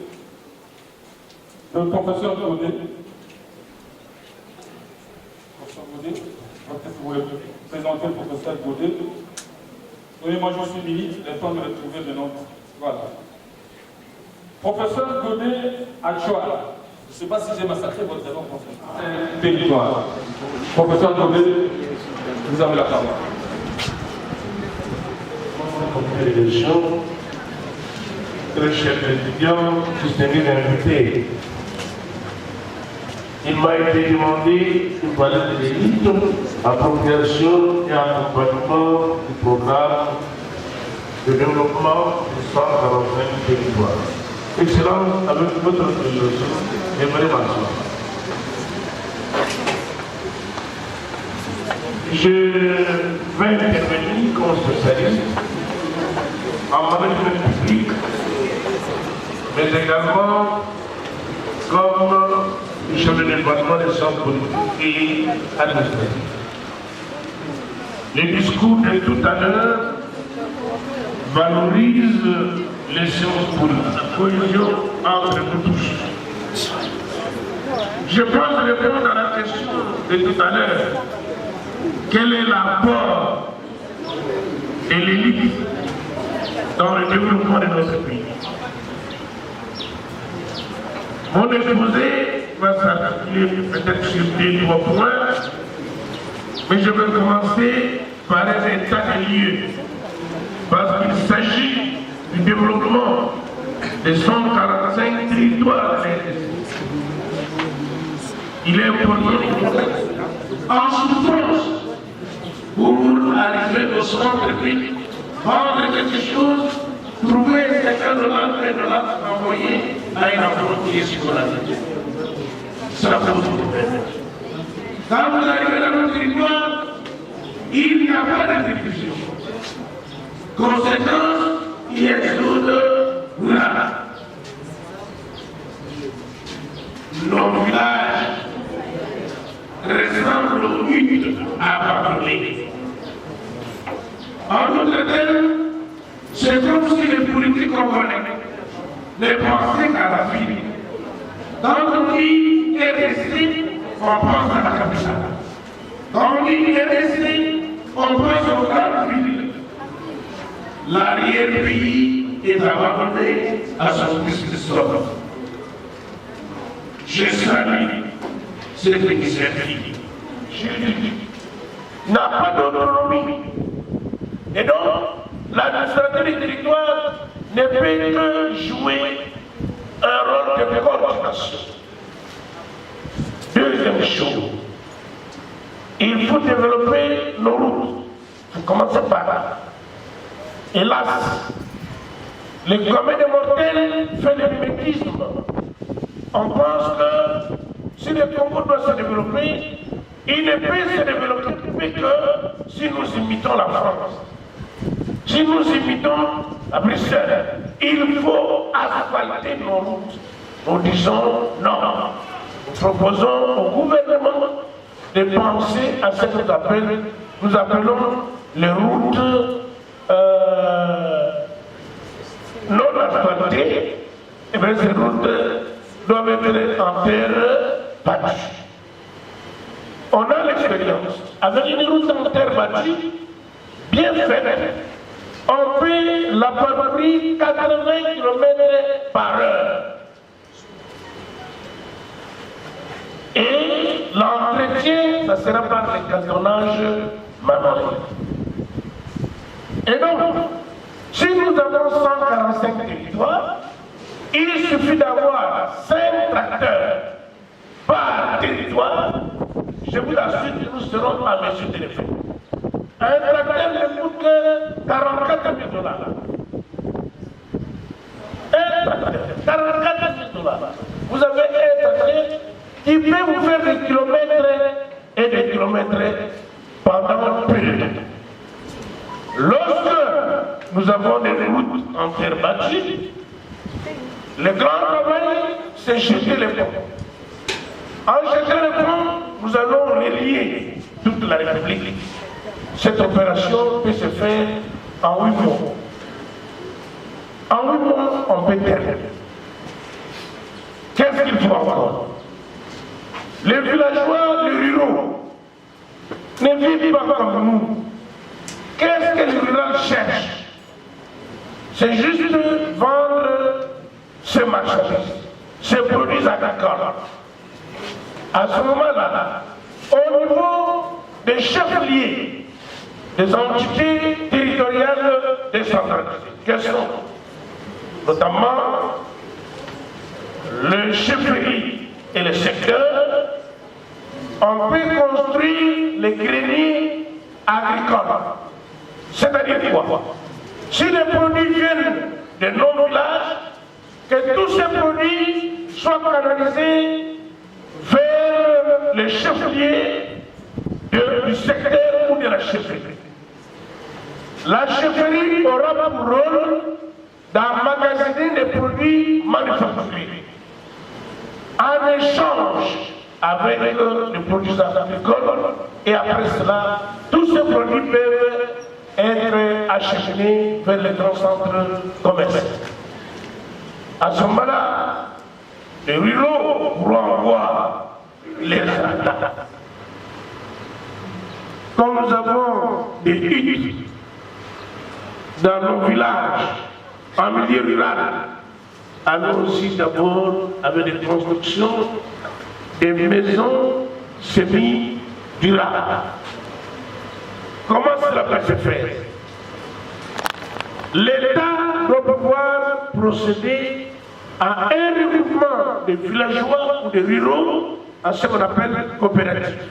Le professeur Godet. Professeur Godet, peut-être que vous voulez présenter le professeur Godet. Oui, moi je suis milite, il est temps de le trouver de nom. Voilà. Professeur Godet Achoa. Je ne sais pas si j'ai massacré votre nom, professeur. Territoire. Professeur Godet, vous avez la parole. Très chers étudiants, distingués invités. Il m'a été demandé de parler de l'élite, appropriation et accompagnement du programme de développement du 145 territoires. Excellence, avec votre autorisation, j'aimerais m'asseoir. Je vais intervenir comme spécialiste en management public, mais également comme chef de département des sciences politiques et administratives. Les discours de tout à l'heure valorisent les sciences politiques, la cohésion entre nous tous. Je pense répondre à la question de tout à l'heure. Quel est l'apport de l'élite dans le développement de notre pays? Mon exposé va s'articuler peut-être sur 2-3 points, mais je vais commencer par un état des lieux, parce qu'il s'agit du développement de 145 territoires. Il est important en souffrance pour arriver au centre-ville, vendre quelque chose, trouver quelqu'un de l'autre, envoyer à une appropriée psychologique. Ça pose problème. Quand vous arrivez dans notre territoire, il n'y a pas d'exécution. Conséquence, il exode là. Nos villages ressemblent aux huttes abandonnées. En d'autres termes, c'est comme si les politiques congolais ne pensaient qu'à la ville. Quand on dit RDC, on pense à la capitale. Quand on dit RDC, on pense aux grandes villes. L'arrière-pays est abandonné à son histoire. Je salue cette initiative. Jésus n'a pas d'autonomie. Et donc, l'administration du territoire ne peut que jouer un rôle de coordination. Deuxième chose, il faut développer nos routes. Il faut commencer par là. Hélas, le commun des mortels fait le mimétisme. On pense que si le Congo doit se développer, il ne peut se développer que si nous imitons la France. Si nous imitons à Bruxelles, il faut asphalter nos routes. Nous disons non. Nous proposons au gouvernement de penser à ce que nous appelons les routes non asphaltées. Et bien ces routes doivent être en terre battue. On a l'expérience. Avec une route en terre battue, bien faite, on peut la parcourir 80 km par heure. Et l'entretien, ça sera par le gazonnage manuel. Et donc, si nous avons 145 territoires, il suffit d'avoir 5 tracteurs par territoire. Je vous assure que nous serons à mesure de le faire. Un tracteur ne coûte que 44 000 $. Un tracteur, 44 000 $. Vous avez un tracteur qui peut vous faire des kilomètres et des kilomètres pendant peu de temps. Lorsque nous avons des routes en terre battue, le grand travail, c'est jeter les ponts. En jetant les ponts, nous allons relier toute la République. Cette opération peut se faire en 8 mois. En 8 mois, on peut terminer. Qu'est-ce qu'il faut encore? Les villageois, les ruraux, ne vivent pas comme nous. Qu'est-ce que les ruraux cherchent? C'est juste vendre ces marchandises, ces produits agricoles. À ce moment-là, au niveau des chefs-lieux, des entités territoriales décentralisées, quels sont notamment le chefferie et le secteur, on peut construire les greniers agricoles. C'est-à-dire quoi? Si les produits viennent de nos villages, que tous ces produits soient canalisés vers les chefs-lieux du secteur ou de la chefferie. La chefferie aura pour rôle d'emmagasiner les produits manufacturés en échange avec les produits agricoles, et après cela, tous ces produits peuvent être acheminés vers les grands centres commerciaux. À ce moment-là, les ruraux pourront voir les résultats. Comme nous avons des huttes dans nos villages, en milieu rural, allons aussi d'abord avec des constructions des maisons semi-durables. Comment cela peut se faire? L'État doit pouvoir procéder à un regroupement des villageois ou des ruraux à ce qu'on appelle coopérative.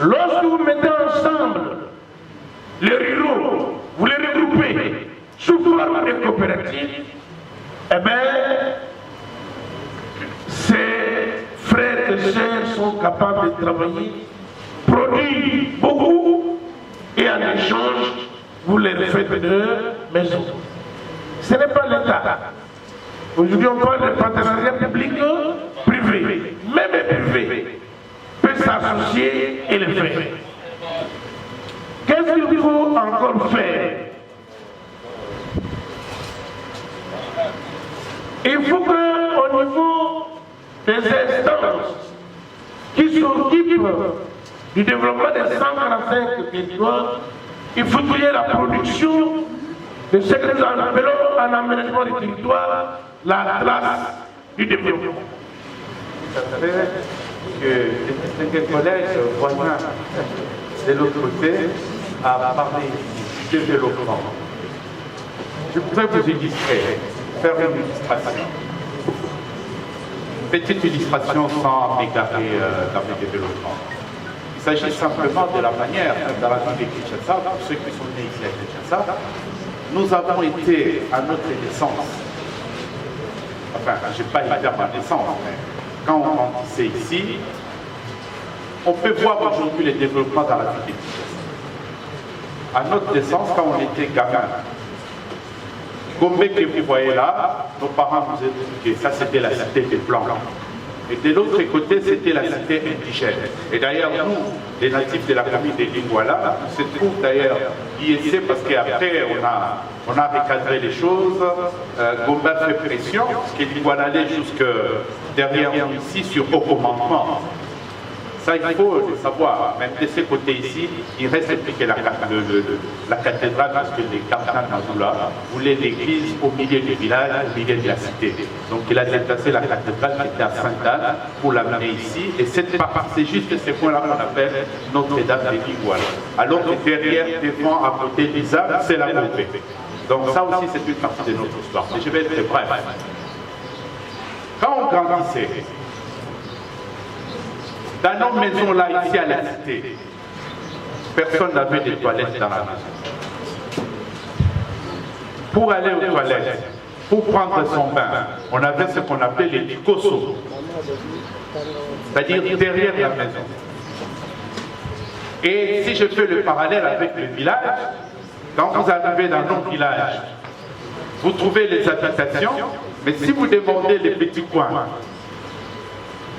Lorsque vous mettez ensemble les ruraux, vous les regroupez sous forme de coopérative, eh bien, ces frères et sœurs sont capables de travailler, produire beaucoup, et en échange, vous les faites de maison. Ce n'est pas l'État. Aujourd'hui, on parle de partenariat public-privé. Même les privés peuvent s'associer et le faire. Qu'est-ce qu'il faut encore faire? Il faut qu'au niveau des instances qui s'occupent du développement des 145 territoires, il faut qu'il y ait la production de ce que nous appelons en aménagement du territoire la classe du développement. Ça fait que les collègues voisins de l'autre côté a parlé du développement. je voudrais vous illustrer, faire une illustration. Petite illustration sans m'égarer dans mes développements. Il s'agit simplement de la manière, dans la ville de Kinshasa, pour ceux qui sont nés ici à Kinshasa, nous avons été à notre naissance, enfin, je n'ai pas été à ma naissance, mais quand on grandissait ici, on peut voir aujourd'hui les développements dans la ville de Kinshasa. À notre naissance, quand on était gamin, Gombe que vous voyez là, nos parents nous expliquaient, ça c'était la cité des Blancs. Et de l'autre côté, c'était la cité indigène. Et d'ailleurs, nous, les natifs de la commune de Lingouala, on se trouve d'ailleurs IEC parce qu'après, on a recadré les choses. Gombe a fait pression, parce que Lingouala allait jusque derrière nous ici sur haut commandement. Ça, il faut le savoir. Même de ce côté ici, il reste plus que la cathédrale, parce que les cardinals Nazoula voulaient l'église au milieu du village, au milieu de la cité. Donc il a déplacé la cathédrale qui était à Sainte-Anne pour l'amener ici. Et cette partie, c'est juste ce point-là qu'on appelle Notre-Dame de Lingouala. Alors que derrière, devant, à côté d'Isa, c'est la Gombe. Donc ça aussi, c'est une partie de notre histoire. Mais je vais être bref. Quand on grandissait, dans nos maisons là, ici à la cité, personne n'avait de toilettes dans la maison. Pour aller aux toilettes, pour prendre son bain, on avait ce qu'on appelait les dikoso, c'est-à-dire derrière la maison. Et si je fais le parallèle avec le village, quand vous arrivez dans nos villages, vous trouvez les habitations, mais si vous demandez les petits coins,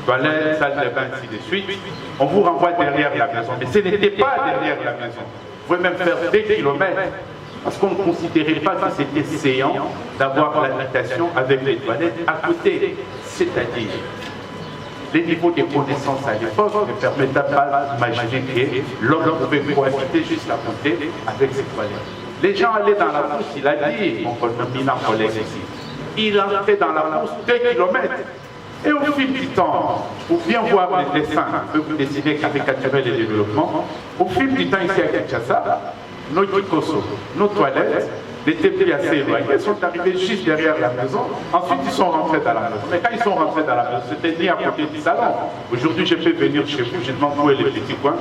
toilettes, salle de bain, ainsi de suite, on vous renvoie derrière la maison. Mais ce n'était pas derrière la maison. Vous pouvez même faire des kilomètres, parce qu'on ne considérait pas que c'était séant d'avoir l'habitation avec les toilettes à côté. C'est-à-dire, les niveaux de connaissances à l'époque ne permettaient pas d'imaginer que l'homme pouvait cohabiter juste à côté avec ses toilettes. Les gens allaient dans la brousse, il a dit, mon collègue ici, il entrait dans la brousse 2 kilomètres. Et au fil du temps, pour bien voir les dessins, je peux vous dessiner, caricaturer les développements, au fil du temps ici à Kinshasa, nos dikoso, nos toilettes n'étaient plus assez éloignées, elles sont arrivées juste derrière la maison, ensuite ils sont rentrés dans la maison. Mais quand ils sont rentrés dans la maison, c'était ni à côté du salon. Aujourd'hui je peux venir chez vous, je demande où est les petits coins,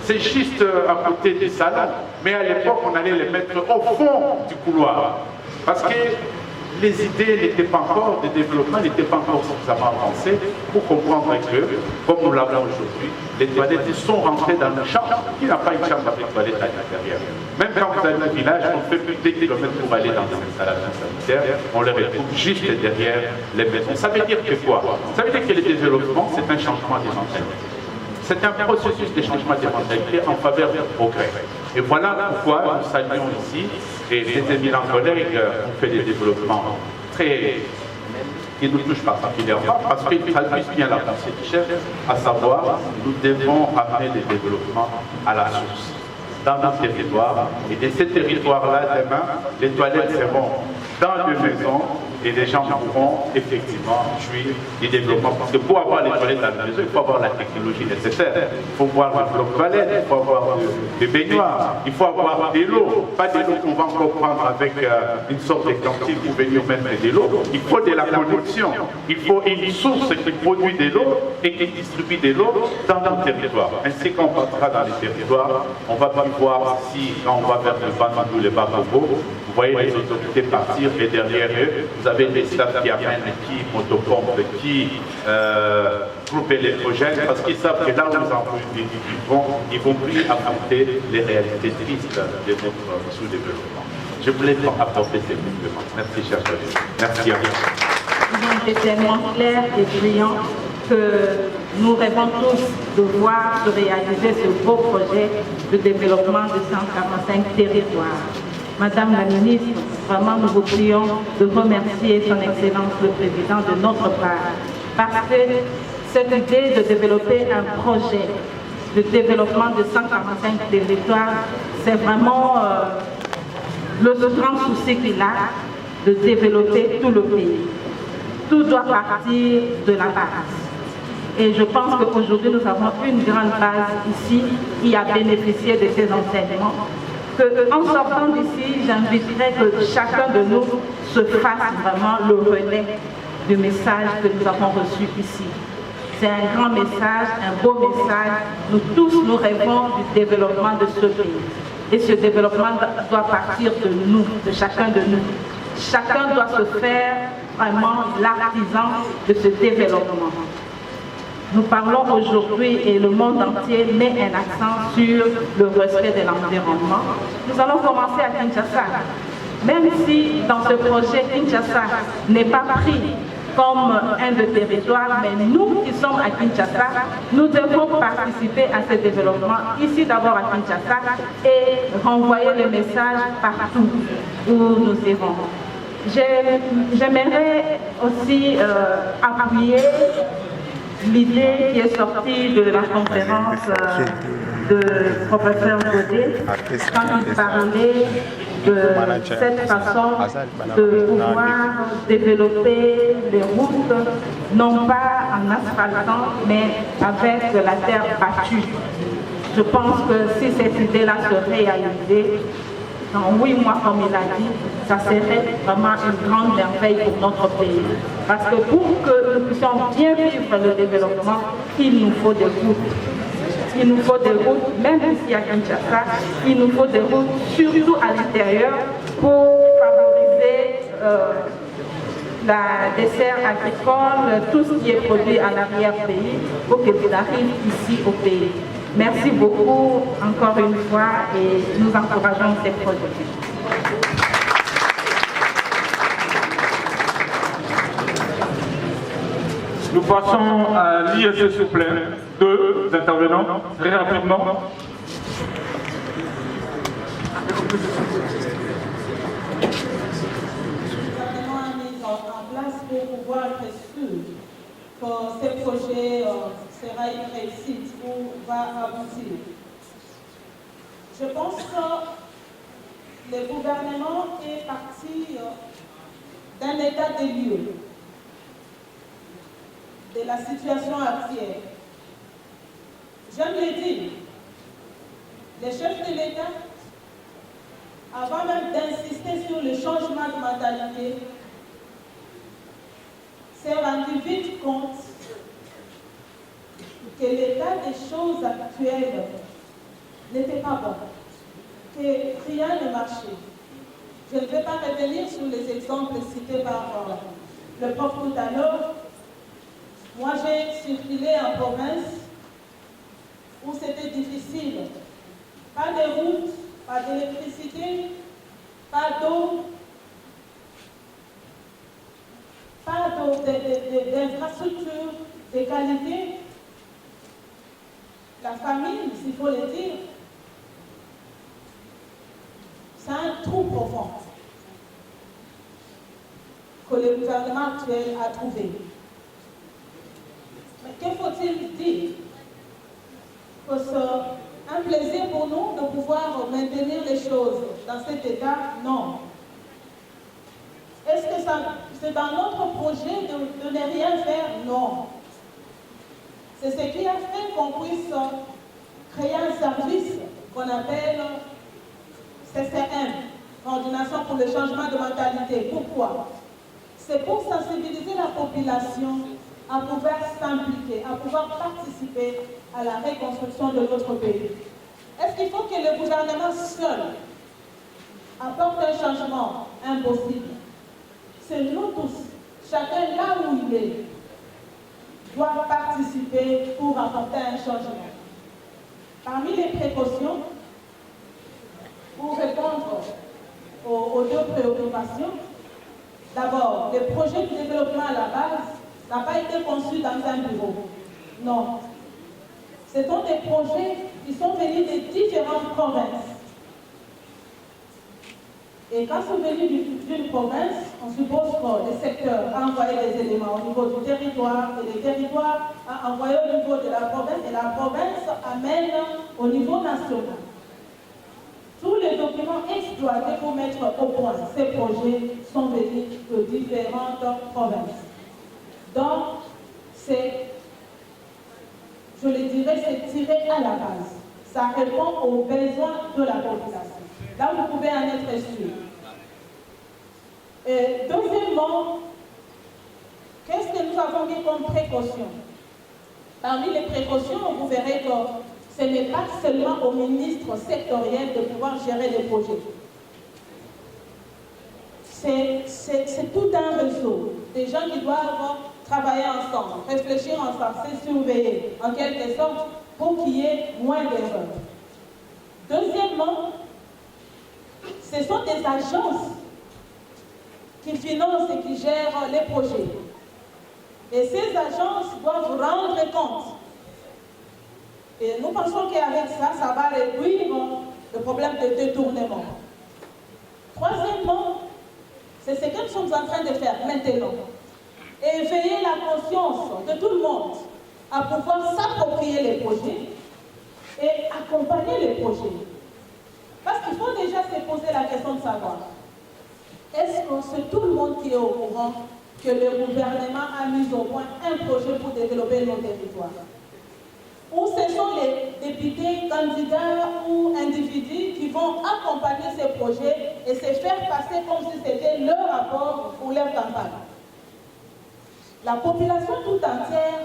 c'est juste à côté du salon. Mais à l'époque on allait les mettre au fond du couloir, parce que les idées n'étaient pas encore, de développement n'étaient pas encore suffisamment avancées pour comprendre que, comme nous l'avons aujourd'hui, les toilettes sont rentrées dans une chambre qui n'a pas une chambre avec toilette à l'intérieur. Même quand vous allez au village, on fait plus de 2 kilomètres pour aller dans une installation sanitaire, on les retrouve juste derrière les maisons. Ça veut dire que quoi? Ça veut dire que le développement, c'est un changement des mentalités. C'est un processus de changement des mentalités en faveur du progrès. Et voilà pourquoi nous saluons ici, et les éminents collègues ont fait des développements qui nous touchent particulièrement, parce qu'ils traduisent bien la pensée du chef, à savoir, nous devons amener les développements à la source, dans nos territoires. Et de ces territoires-là, demain, les toilettes seront dans les maisons, et les gens pourront effectivement jouir du développement. Parce que pour avoir les toilettes dans la maison, il faut avoir la technologie nécessaire. Il faut avoir le bloc toilette, il faut avoir des baignoires, il faut avoir de l'eau. Pas de l'eau qu'on va encore prendre avec une sorte de cantine pour venir mettre de l'eau. Il faut de la production. Il faut une source qui produit de l'eau et qui distribue de l'eau dans nos territoires. Ainsi qu'on passera dans les territoires, on va pouvoir, si quand on va vers le Bandou, le Bas-Congo, vous voyez les autorités partir et derrière eux, vous avez des staffs qui amènent, qui motopompent, qui groupent l'électrogène, parce qu'ils savent que là où ils vont plus affronter les réalités tristes de notre sous-développement. Je voulais apporter ces compléments. Merci, chers collègues. Merci à vous. Ils ont été tellement clairs et brillants que nous rêvons tous de voir se réaliser ce beau projet de développement de 145 territoires. Madame la ministre, vraiment nous vous prions de remercier son Excellence le Président de notre part, parce que cette idée de développer un projet de développement de 145 territoires, c'est vraiment le grand souci qu'il a de développer tout le pays. Tout doit partir de la base. Et je pense qu'aujourd'hui, nous avons une grande base ici qui a bénéficié de ces enseignements. qu'en sortant d'ici, j'inviterai que chacun de nous se fasse vraiment le relais du message que nous avons reçu ici. C'est un grand message, un beau message. Nous tous, nous rêvons du développement de ce pays. Et ce développement doit partir de nous, de chacun de nous. Chacun doit se faire vraiment l'artisan de ce développement. Nous parlons aujourd'hui et le monde entier met un accent sur le respect de l'environnement. Nous allons commencer à Kinshasa. Même si dans ce projet, Kinshasa n'est pas pris comme un de territoire, mais nous qui sommes à Kinshasa, nous devons participer à ce développement, ici d'abord à Kinshasa, et renvoyer le message partout où nous irons. J'aimerais aussi appuyer l'idée qui est sortie de la conférence de professeur Godet quand il parlait de cette façon de pouvoir développer les routes, non pas en asphaltant, mais avec de la terre battue. Je pense que si cette idée-là se réalisait, dans 8 mois, comme il a dit, ça serait vraiment une grande merveille pour notre pays. Parce que pour que nous puissions bien vivre le développement, il nous faut des routes. Il nous faut des routes, même ici à Kinshasa, il nous faut des routes, surtout à l'intérieur, pour favoriser la dessert agricole, tout ce qui est produit à l'arrière-pays, pour qu'il arrive ici au pays. Merci beaucoup encore une fois et nous encourageons ces projets. Nous passons à l'ISC souple. 2 intervenants, très rapidement. En place pour pouvoir être sûr que ce projet sera une réussite ou va aboutir. Je pense que le gouvernement est parti d'un état des lieux de la situation actuelle. J'aime le dire, les chefs de l'État, avant même d'insister sur le changement de mentalité, s'est rendu vite compte que l'état des choses actuelles n'était pas bon, que rien ne marchait. Je ne vais pas revenir sur les exemples cités par le prof tout à l'heure. Moi, j'ai circulé en province où c'était difficile. Pas de route, pas d'électricité, pas d'eau, pas d'infrastructures de qualité. La famine, s'il faut le dire, c'est un trou profond que le gouvernement actuel a trouvé. Mais que faut-il dire? Que c'est un plaisir pour nous de pouvoir maintenir les choses dans cet état? Non. Est-ce que c'est dans notre projet de ne rien faire? Non. C'est ce qui a fait qu'on puisse créer un service qu'on appelle CCM, Coordination pour le changement de mentalité. Pourquoi? C'est pour sensibiliser la population à pouvoir s'impliquer, à pouvoir participer à la reconstruction de notre pays. Est-ce qu'il faut que le gouvernement seul apporte un changement? Impossible. C'est nous tous, chacun là où il est, doit participer pour apporter un changement. Parmi les précautions, pour répondre aux 2 préoccupations, d'abord, le projet de développement à la base n'a pas été conçu dans un bureau. Non. Ce sont des projets qui sont venus de différentes provinces. Et quand sont venus d'une province, on suppose que le secteur a envoyé des éléments au niveau du territoire, et le territoire a envoyé au niveau de la province, et la province amène au niveau national. Tous les documents exploités pour mettre au point ces projets sont venus de différentes provinces. Donc, je le dirais, c'est tiré à la base. Ça répond aux besoins de la population. Là, vous pouvez en être sûr. Et deuxièmement, qu'est-ce que nous avons mis comme précaution? Parmi les précautions, vous verrez que ce n'est pas seulement au ministre sectoriel de pouvoir gérer les projets. C'est tout un réseau, des gens qui doivent travailler ensemble, réfléchir ensemble, se surveiller, en quelque sorte, pour qu'il y ait moins d'erreurs. Deuxièmement, ce sont des agences qui financent et qui gèrent les projets. Et ces agences doivent rendre compte. Et nous pensons qu'avec ça, ça va réduire le problème de détournement. Troisièmement, c'est ce que nous sommes en train de faire maintenant. Éveiller la conscience de tout le monde à pouvoir s'approprier les projets et accompagner les projets. Parce qu'il faut déjà se poser la question de savoir, est-ce que c'est tout le monde qui est au courant que le gouvernement a mis au point un projet pour développer nos territoires? Ou ce sont les députés, candidats ou individus qui vont accompagner ces projets et se faire passer comme si c'était leur rapport ou leur campagne? La population tout entière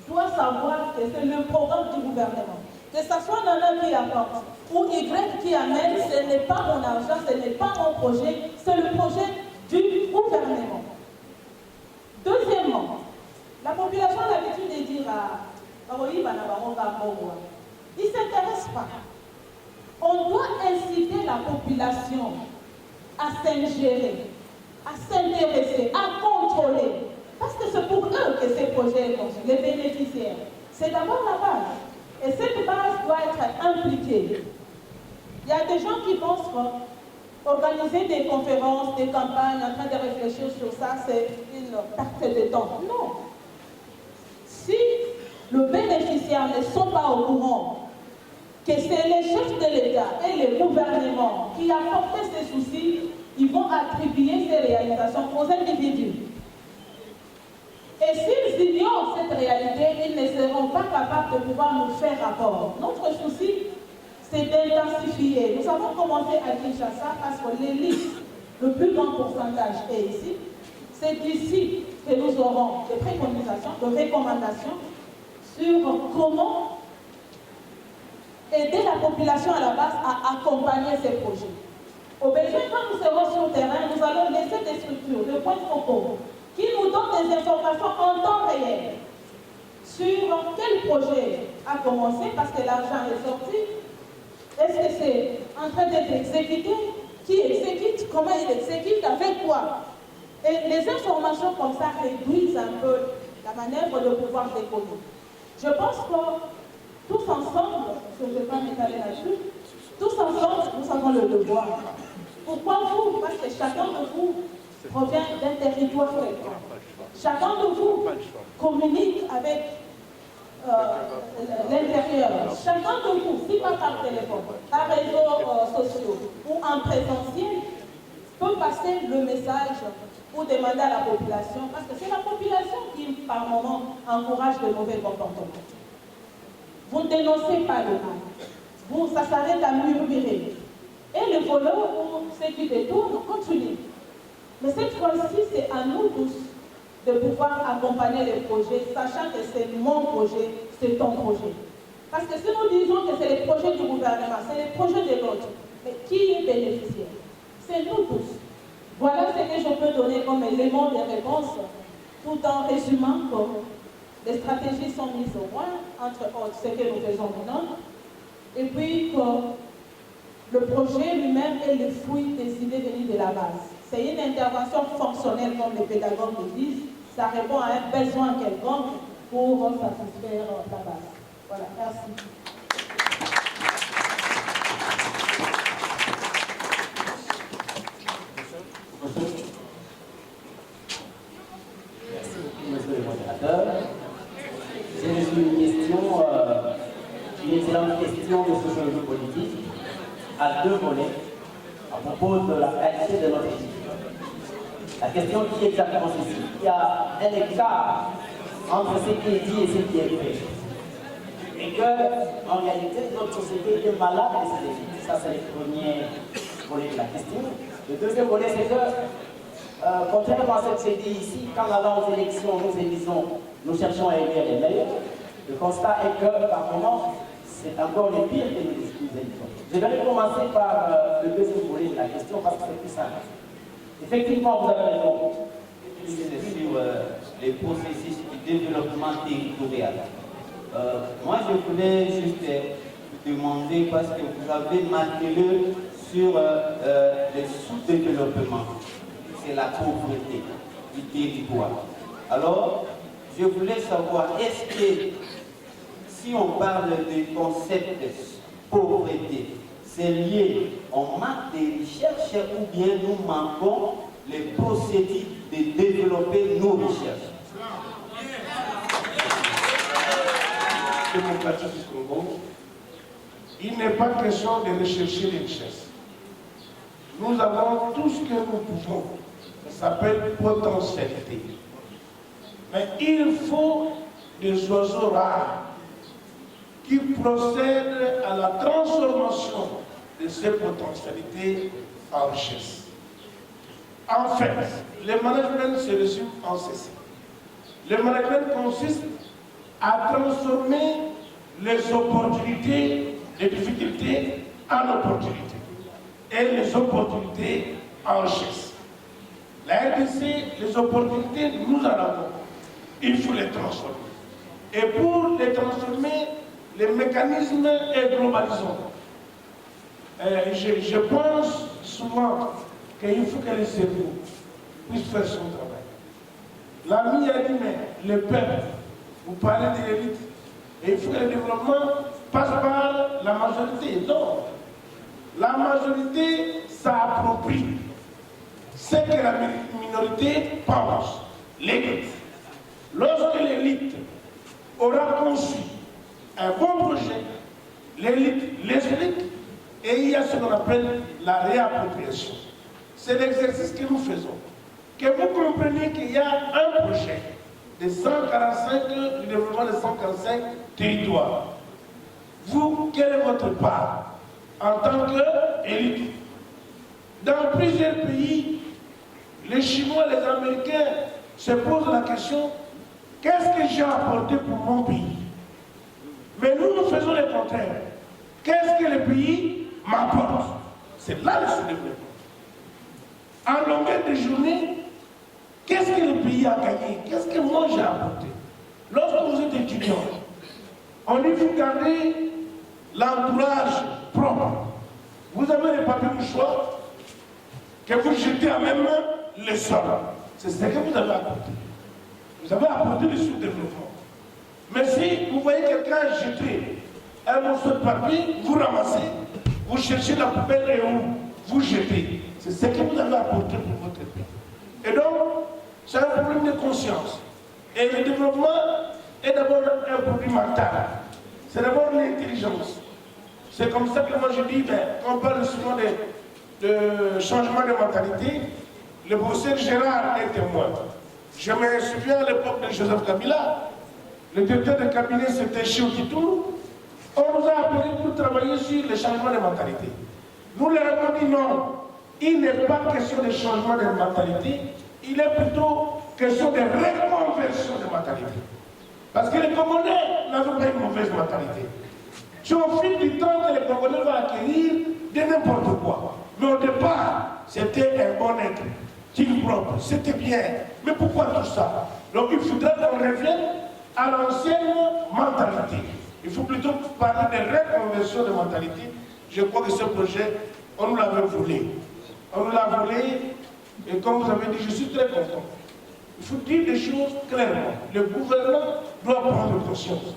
doit savoir que c'est le programme du gouvernement. Que ce soit Nana qui apporte ou Y qui amène, ce n'est pas mon argent, ce n'est pas mon projet, c'est le projet du gouvernement. Deuxièmement, la population a l'habitude de dire ils ne s'intéressent pas. On doit inciter la population à s'ingérer, à s'intéresser, à contrôler. Parce que c'est pour eux que ces projets sont les bénéficiaires. C'est d'abord la base. Et cette base doit être impliquée. Il y a des gens qui pensent qu'organiser des conférences, des campagnes, en train de réfléchir sur ça, c'est une perte de temps. Non. Si le bénéficiaire ne sont pas au courant que c'est les chefs de l'État et les gouvernements qui apportent ces soucis, ils vont attribuer ces réalisations aux individus. Et s'ils ignorent cette réalité, ils ne seront pas capables de pouvoir nous faire rapport. Notre souci, c'est d'intensifier. Nous avons commencé à Kinshasa parce que l'élite, le plus grand pourcentage est ici. C'est ici que nous aurons des préconisations, des recommandations sur comment aider la population à la base à accompagner ces projets. Au besoin, quand nous serons sur le terrain, nous allons laisser des structures, des points focaux, qui nous donnent des informations en temps réel sur quel projet a commencé, parce que l'argent est sorti. Est-ce que c'est en train d'être exécuté? Qui exécute? Comment il exécute? Avec quoi? Et les informations comme ça réduisent un peu la manœuvre de pouvoir décoller. Je pense que tous ensemble, parce que je ne vais pas m'étaler là-dessus, tous ensemble, nous avons le devoir. Pourquoi vous? Parce que chacun de vous provient d'un territoire fréquent. Chacun de vous communique avec l'intérieur. Chacun de vous, si pas par téléphone, par réseaux sociaux ou en présentiel, peut passer le message pour demander à la population, parce que c'est la population qui, par moment, encourage de mauvais comportements. Vous ne dénoncez pas le mal. Ça s'arrête à murmurer. Et le voleur ou ceux qui détournent continuent. Mais cette fois-ci, c'est à nous tous de pouvoir accompagner les projets, sachant que c'est mon projet, c'est ton projet. Parce que si nous disons que c'est les projets du gouvernement, c'est les projets de l'autre, mais qui est bénéficiaire? C'est nous tous. Voilà ce que je peux donner comme élément de réponse, tout en résumant que les stratégies sont mises au point, entre autres ce que nous faisons maintenant, et puis que le projet lui-même est le fruit des idées venues de la base. C'est une intervention fonctionnelle, comme les pédagogues le disent. Ça répond à un besoin quelconque pour satisfaire la base. Voilà, merci. Merci beaucoup, monsieur le modérateur. J'ai reçu une excellente question de sociologie politique à deux volets à propos de la qualité de notre équipe. La question qui est exactement ceci. Il y a un écart entre ce qui est dit et ce qui est fait. Et que, en réalité, notre société est malade de cette équipe. Ça, c'est le premier volet de la question. Le deuxième volet, c'est que, contrairement à ce que c'est dit ici, quand allant aux élections, nous élisons, nous cherchons à élire les meilleurs, le constat est que, par moment, c'est encore les pires que nous élisons. Je vais commencer par le deuxième volet de la question parce que c'est plus simple. Effectivement, vous avez raison. Sur les processus de développement territorial. Moi, je voulais juste demander, parce que vous avez marqué sur les sous-développements, c'est la pauvreté du territoire. Alors, je voulais savoir, est-ce que si on parle du concept de pauvreté, c'est lié au manque de recherche ou bien nous manquons les procédures de développer nos recherches? Démocratique du Congo, il n'est pas question de rechercher les richesses. Nous avons tout ce que nous pouvons. Ça s'appelle potentialité. Mais il faut des oiseaux rares qui procèdent à la transformation de ces potentialités en richesse. En fait, le management se résume en ceci. Le management consiste à transformer les opportunités, les difficultés en opportunités et les opportunités en richesse. La RDC, les opportunités, nous en avons. Il faut les transformer. Et pour les transformer, les mécanismes est globalisant. Je pense souvent qu'il faut que les cerveaux puissent faire son travail. L'ami a dit, mais le peuple, vous parlez de l'élite, et il faut que le développement passe par la majorité. Non. La majorité s'approprie ce que la minorité pense, l'élite. Lorsque l'élite aura conçu un bon projet, l'élite l'explique et il y a ce qu'on appelle la réappropriation. C'est l'exercice que nous faisons. Que vous compreniez qu'il y a un projet de 145, du développement de 145 territoires. Vous, quelle est votre part en tant qu'élite? Dans plusieurs pays, les Chinois, les Américains se posent la question, qu'est-ce que j'ai apporté pour mon pays? Mais nous, nous faisons le contraire. Qu'est-ce que le pays m'apporte? C'est là le sous-développement. En longueur de journée, qu'est-ce que le pays a gagné? Qu'est-ce que moi j'ai apporté? Lorsque vous êtes étudiant, on dit vous gardez l'entourage propre. Vous avez les papiers mouchoirs que vous jetez à même le sol. C'est ce que vous avez apporté. Vous avez apporté le sous-développement. Mais si vous voyez quelqu'un jeter un morceau de papier, vous ramassez, vous cherchez la poubelle et vous jetez. C'est ce que vous avez apporté pour votre pays. Et donc, c'est un problème de conscience. Et le développement est d'abord un produit mental. C'est d'abord l'intelligence. C'est comme ça que moi je dis, on parle souvent de changement de mentalité. Le professeur Gérard est témoin. Je me souviens à l'époque de Joseph Kabila, le directeur de cabinet c'était Chiokitou. On nous a appelés pour travailler sur le changement de mentalité. Nous leur avons dit non, il n'est pas question de changement de mentalité, il est plutôt question de reconversion de mentalité. Parce que les Congolais n'avaient pas une mauvaise mentalité. C'est au fil du temps que les Congolais vont acquérir de n'importe quoi. Mais au départ, c'était un bon être, qu'il propre, c'était bien. Mais pourquoi tout ça? Donc il faudrait qu'on revienne à l'ancienne mentalité. Il faut plutôt parler de reconversion de mentalité. Je crois que ce projet, on nous l'avait volé. On nous l'a volé, et comme vous avez dit, je suis très content. Il faut dire des choses clairement. Le gouvernement doit prendre conscience.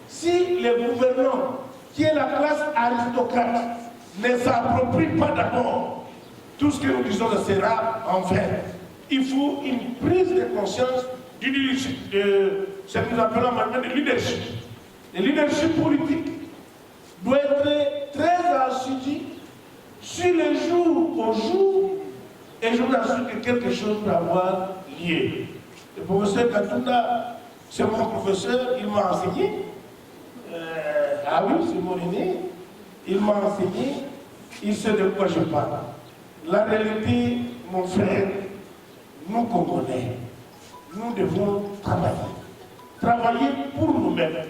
Si le gouvernement, qui est la classe aristocrate, ne s'approprie pas d'abord tout ce que nous disons sera en vain. Il faut une prise de conscience du leadership, de ce que nous appelons maintenant le leadership. Le leadership politique doit être très assidu sur le jour au jour, et je vous assure que quelque chose peut avoir lié. Le professeur Katunda, c'est mon professeur, il m'a enseigné. Ah oui, c'est mon aîné. Il m'a enseigné il sait de quoi je parle. La réalité, mon frère, nous Congolais, nous devons travailler. Travailler pour nous-mêmes.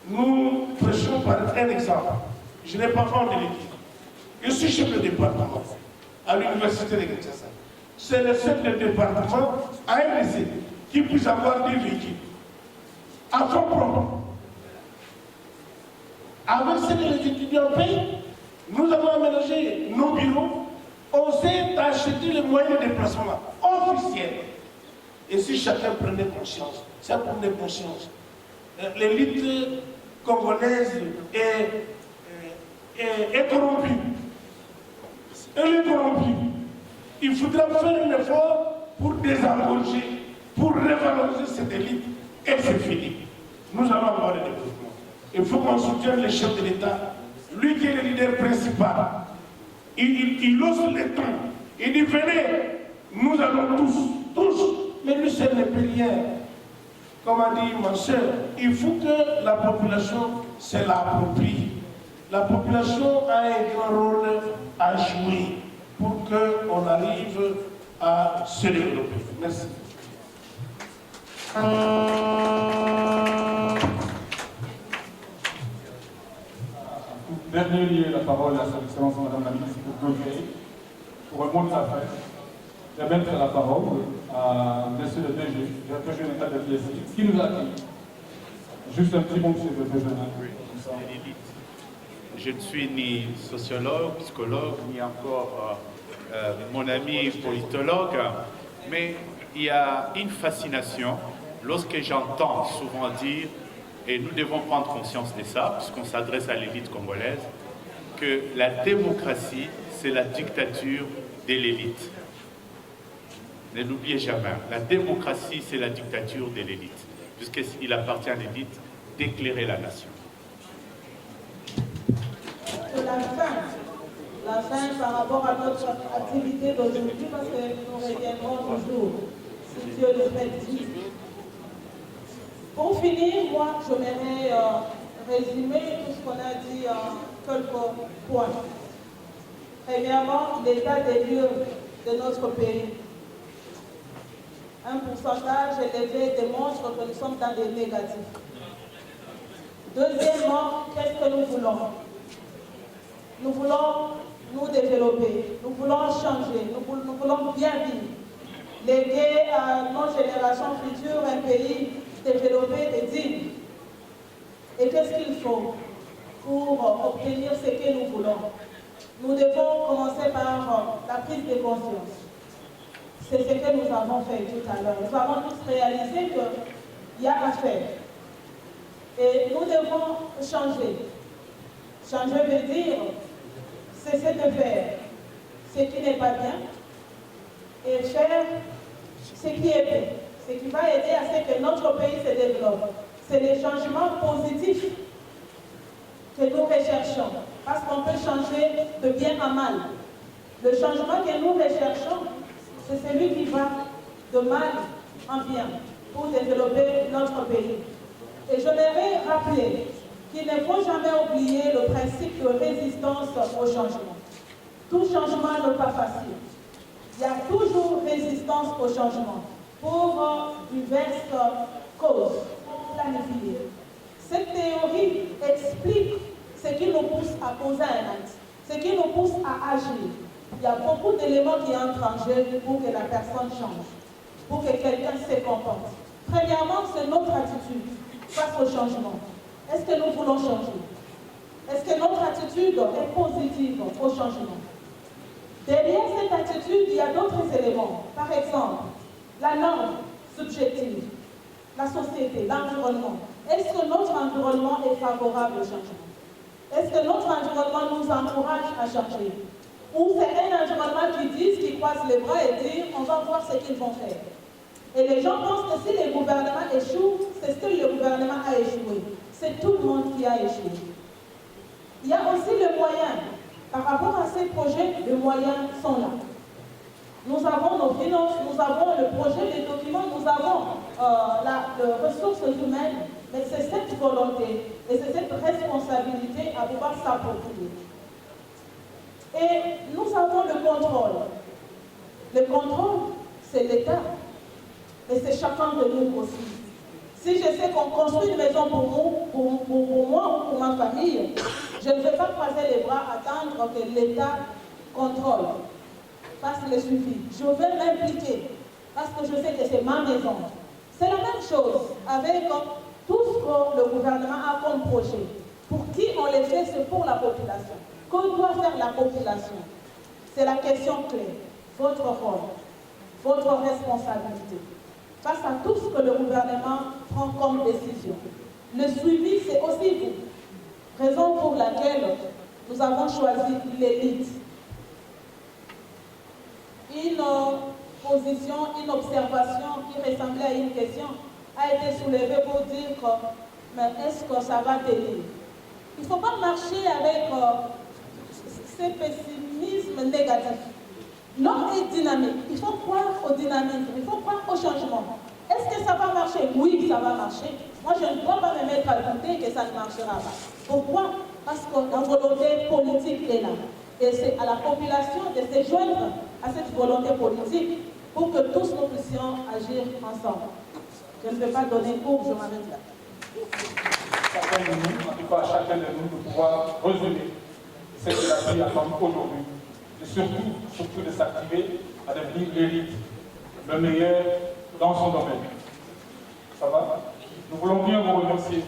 Nous prêchons par un exemple. Je n'ai pas honte de le dire. Je suis chef de département à l'université de Kinshasa. C'est le chef de département à AMC qui puisse avoir des véhicules à fonds propres. Avec ce que les étudiants payent, nous avons aménagé nos bureaux. On s'est acheté les moyens de déplacement officiels. Et si chacun prenait conscience, ça prenait conscience. L'élite congolaise est corrompue. Elle est corrompue. Il faudra faire un effort pour désengorger, pour revaloriser cette élite. Et c'est fini. Nous allons avoir le développement. Il faut qu'on soutienne le chef de l'État, lui qui est le leader principal. Il ose les temps. Il dit, venez, nous allons tous. Mais lui seul ne peut rien. Comme a dit ma soeur, il faut que la population se l'approprie. La population a un grand rôle à jouer pour qu'on arrive à se développer. Merci. Dernier lieu, la parole à son Excellence Madame la Ministre pour clôturer. Pour un mot de affaires, je vais mettre la parole à Monsieur le DG, directeur général de l'ISI, qui nous a accueillis. Juste un petit mot, Monsieur le DG. Je ne suis ni sociologue, psychologue, ni encore mon ami politologue, mais il y a une fascination lorsque j'entends souvent dire, et nous devons prendre conscience de ça, puisqu'on s'adresse à l'élite congolaise, que la démocratie, c'est la dictature de l'élite. Ne l'oubliez jamais, la démocratie, c'est la dictature de l'élite, puisqu'il appartient à l'élite d'éclairer la nation. La fin par rapport à notre activité d'aujourd'hui, parce que nous reviendrons toujours, si Dieu le permet. Pour finir, moi, j'aimerais résumer tout ce qu'on a dit en quelques points. Premièrement, l'état des lieux de notre pays. Un pourcentage élevé démontre que nous sommes dans des négatifs. Deuxièmement, qu'est-ce que nous voulons? Nous voulons nous développer, nous voulons changer, nous voulons bien vivre. Léguer à nos générations futures un pays développé et digne. Et qu'est-ce qu'il faut pour obtenir ce que nous voulons? Nous devons commencer par la prise de conscience. C'est ce que nous avons fait tout à l'heure. Nous avons tous réalisé qu'il y a à faire. Et nous devons changer. Changer veut dire cesser de faire ce qui n'est pas bien et faire ce qui est bien. Ce qui va aider à ce que notre pays se développe. C'est les changements positifs que nous recherchons. Parce qu'on peut changer de bien à mal. Le changement que nous recherchons, c'est celui qui va de mal en bien pour développer notre pays. Et je voudrais rappeler qu'il ne faut jamais oublier le principe de résistance au changement. Tout changement n'est pas facile. Il y a toujours résistance au changement pour diverses causes planifiées. Cette théorie explique ce qui nous pousse à poser un acte, ce qui nous pousse à agir. Il y a beaucoup d'éléments qui entrent en jeu pour que la personne change, pour que quelqu'un se comporte. Premièrement, c'est notre attitude face au changement. Est-ce que nous voulons changer? Est-ce que notre attitude est positive au changement? Derrière cette attitude, il y a d'autres éléments. Par exemple, la norme subjective, la société, l'environnement. Est-ce que notre environnement est favorable au changement? Est-ce que notre environnement nous encourage à changer? Ou c'est un environnement qui croise les bras et dit on va voir ce qu'ils vont faire? Et les gens pensent que si les gouvernements échouent, c'est ce que le gouvernement a échoué. C'est tout le monde qui a échoué. Il y a aussi les moyens. Par rapport à ces projets, les moyens sont là. Nous avons nos finances, nous avons le projet, les documents, nous avons les ressources humaines, mais c'est cette volonté et c'est cette responsabilité à pouvoir s'approprier. Et nous avons le contrôle. Le contrôle, c'est l'État. Et c'est chacun de nous aussi. Si je sais qu'on construit une maison pour moi ou pour ma famille, je ne vais pas croiser les bras, attendre que l'État contrôle. Parce qu'il suffit. Je vais m'impliquer. Parce que je sais que c'est ma maison. C'est la même chose avec tout ce que le gouvernement a comme projet. Pour qui on les fait, c'est pour la population. Que doit faire la population? C'est la question clé. Votre rôle, votre responsabilité. Face à tout ce que le gouvernement prend comme décision. Le suivi, c'est aussi vous. Raison pour laquelle nous avons choisi l'élite. Une position, une observation qui ressemblait à une question a été soulevée pour dire que, mais est-ce que ça va tenir? Il ne faut pas marcher avec ce pessimisme négatif. L'homme est dynamique. Il faut croire au dynamisme. Il faut croire au changement. Est-ce que ça va marcher? Oui, ça va marcher. Moi, je ne dois pas me mettre à douter que ça ne marchera pas. Pourquoi? Parce que la volonté politique est là. Et c'est à la population de se joindre à cette volonté politique pour que tous nous puissions agir ensemble. Je ne vais pas donner cours, je m'arrête là. Chacun de nous, en tout cas chacun de nous, de pouvoir résumer ce que la vie attend aujourd'hui. Et surtout de s'activer à devenir l'élite, le meilleur dans son domaine. Ça va? Nous voulons bien vous remercier,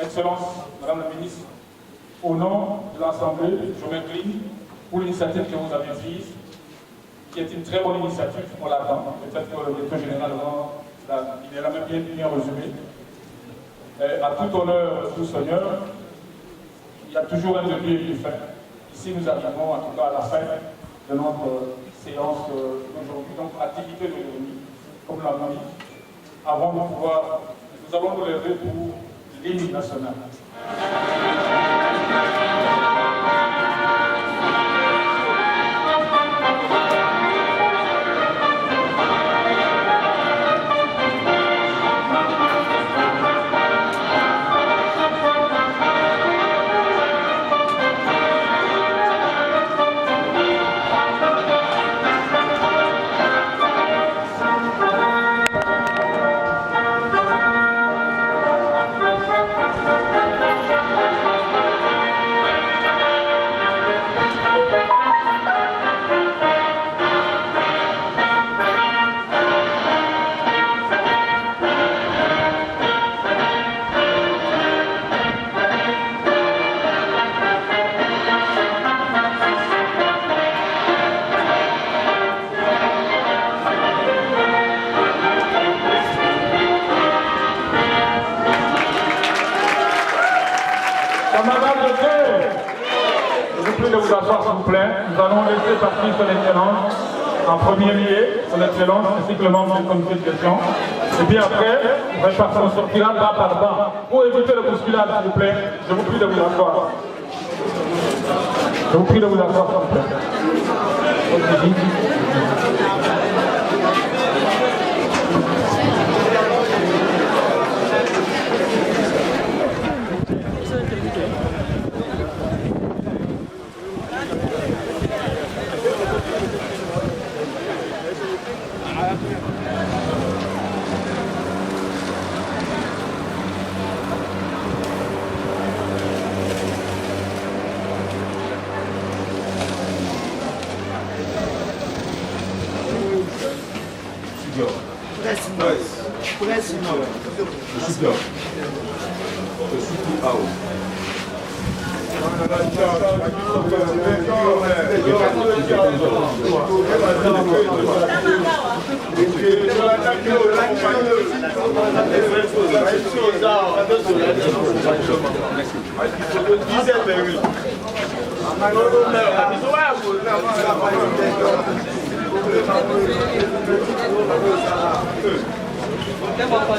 Excellence, Madame la Ministre. Au nom de l'Assemblée, je m'incline pour l'initiative que vous avez prise, qui est une très bonne initiative, on l'attend. Peut-être que le directeur général, il est là même bien résumé. Et à tout honneur de tout Seigneur, il y a toujours un début et une fin. Ici, nous arrivons en tout cas à la fin de notre séance d'aujourd'hui, donc activité d'aujourd'hui, comme l'a dit, avant de pouvoir, nous allons nous lever pour l'hymne national. Nous allons laisser partir son Excellence en premier lieu, son Excellence, ainsi que le membre du comité de gestion. Et puis après, on sortira bas par bas. Pour éviter le bousculade, s'il vous plaît, je vous prie de vous asseoir. Je vous prie de vous asseoir, s'il vous plaît.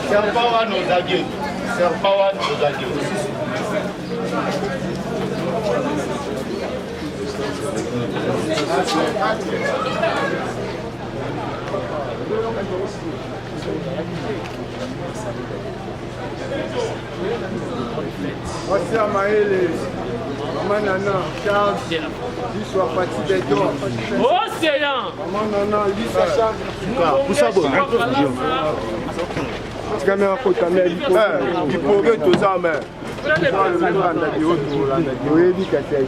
Serpawa nos adieux. Serpawa nos adieux. Ossia Maëlle, Maman Nana, Charles, Lissou Apati Bédon. Océan! Maman Nana, Lissa Charles. Vous savez, tu caméras côté à mer, il pourrait tout ça, mais. Oui, dit que c'est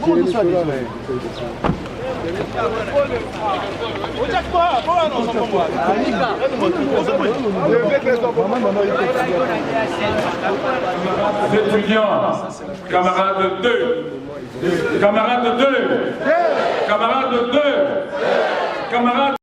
étudiants, camarades 2, camarades 2, camarades 2, camarades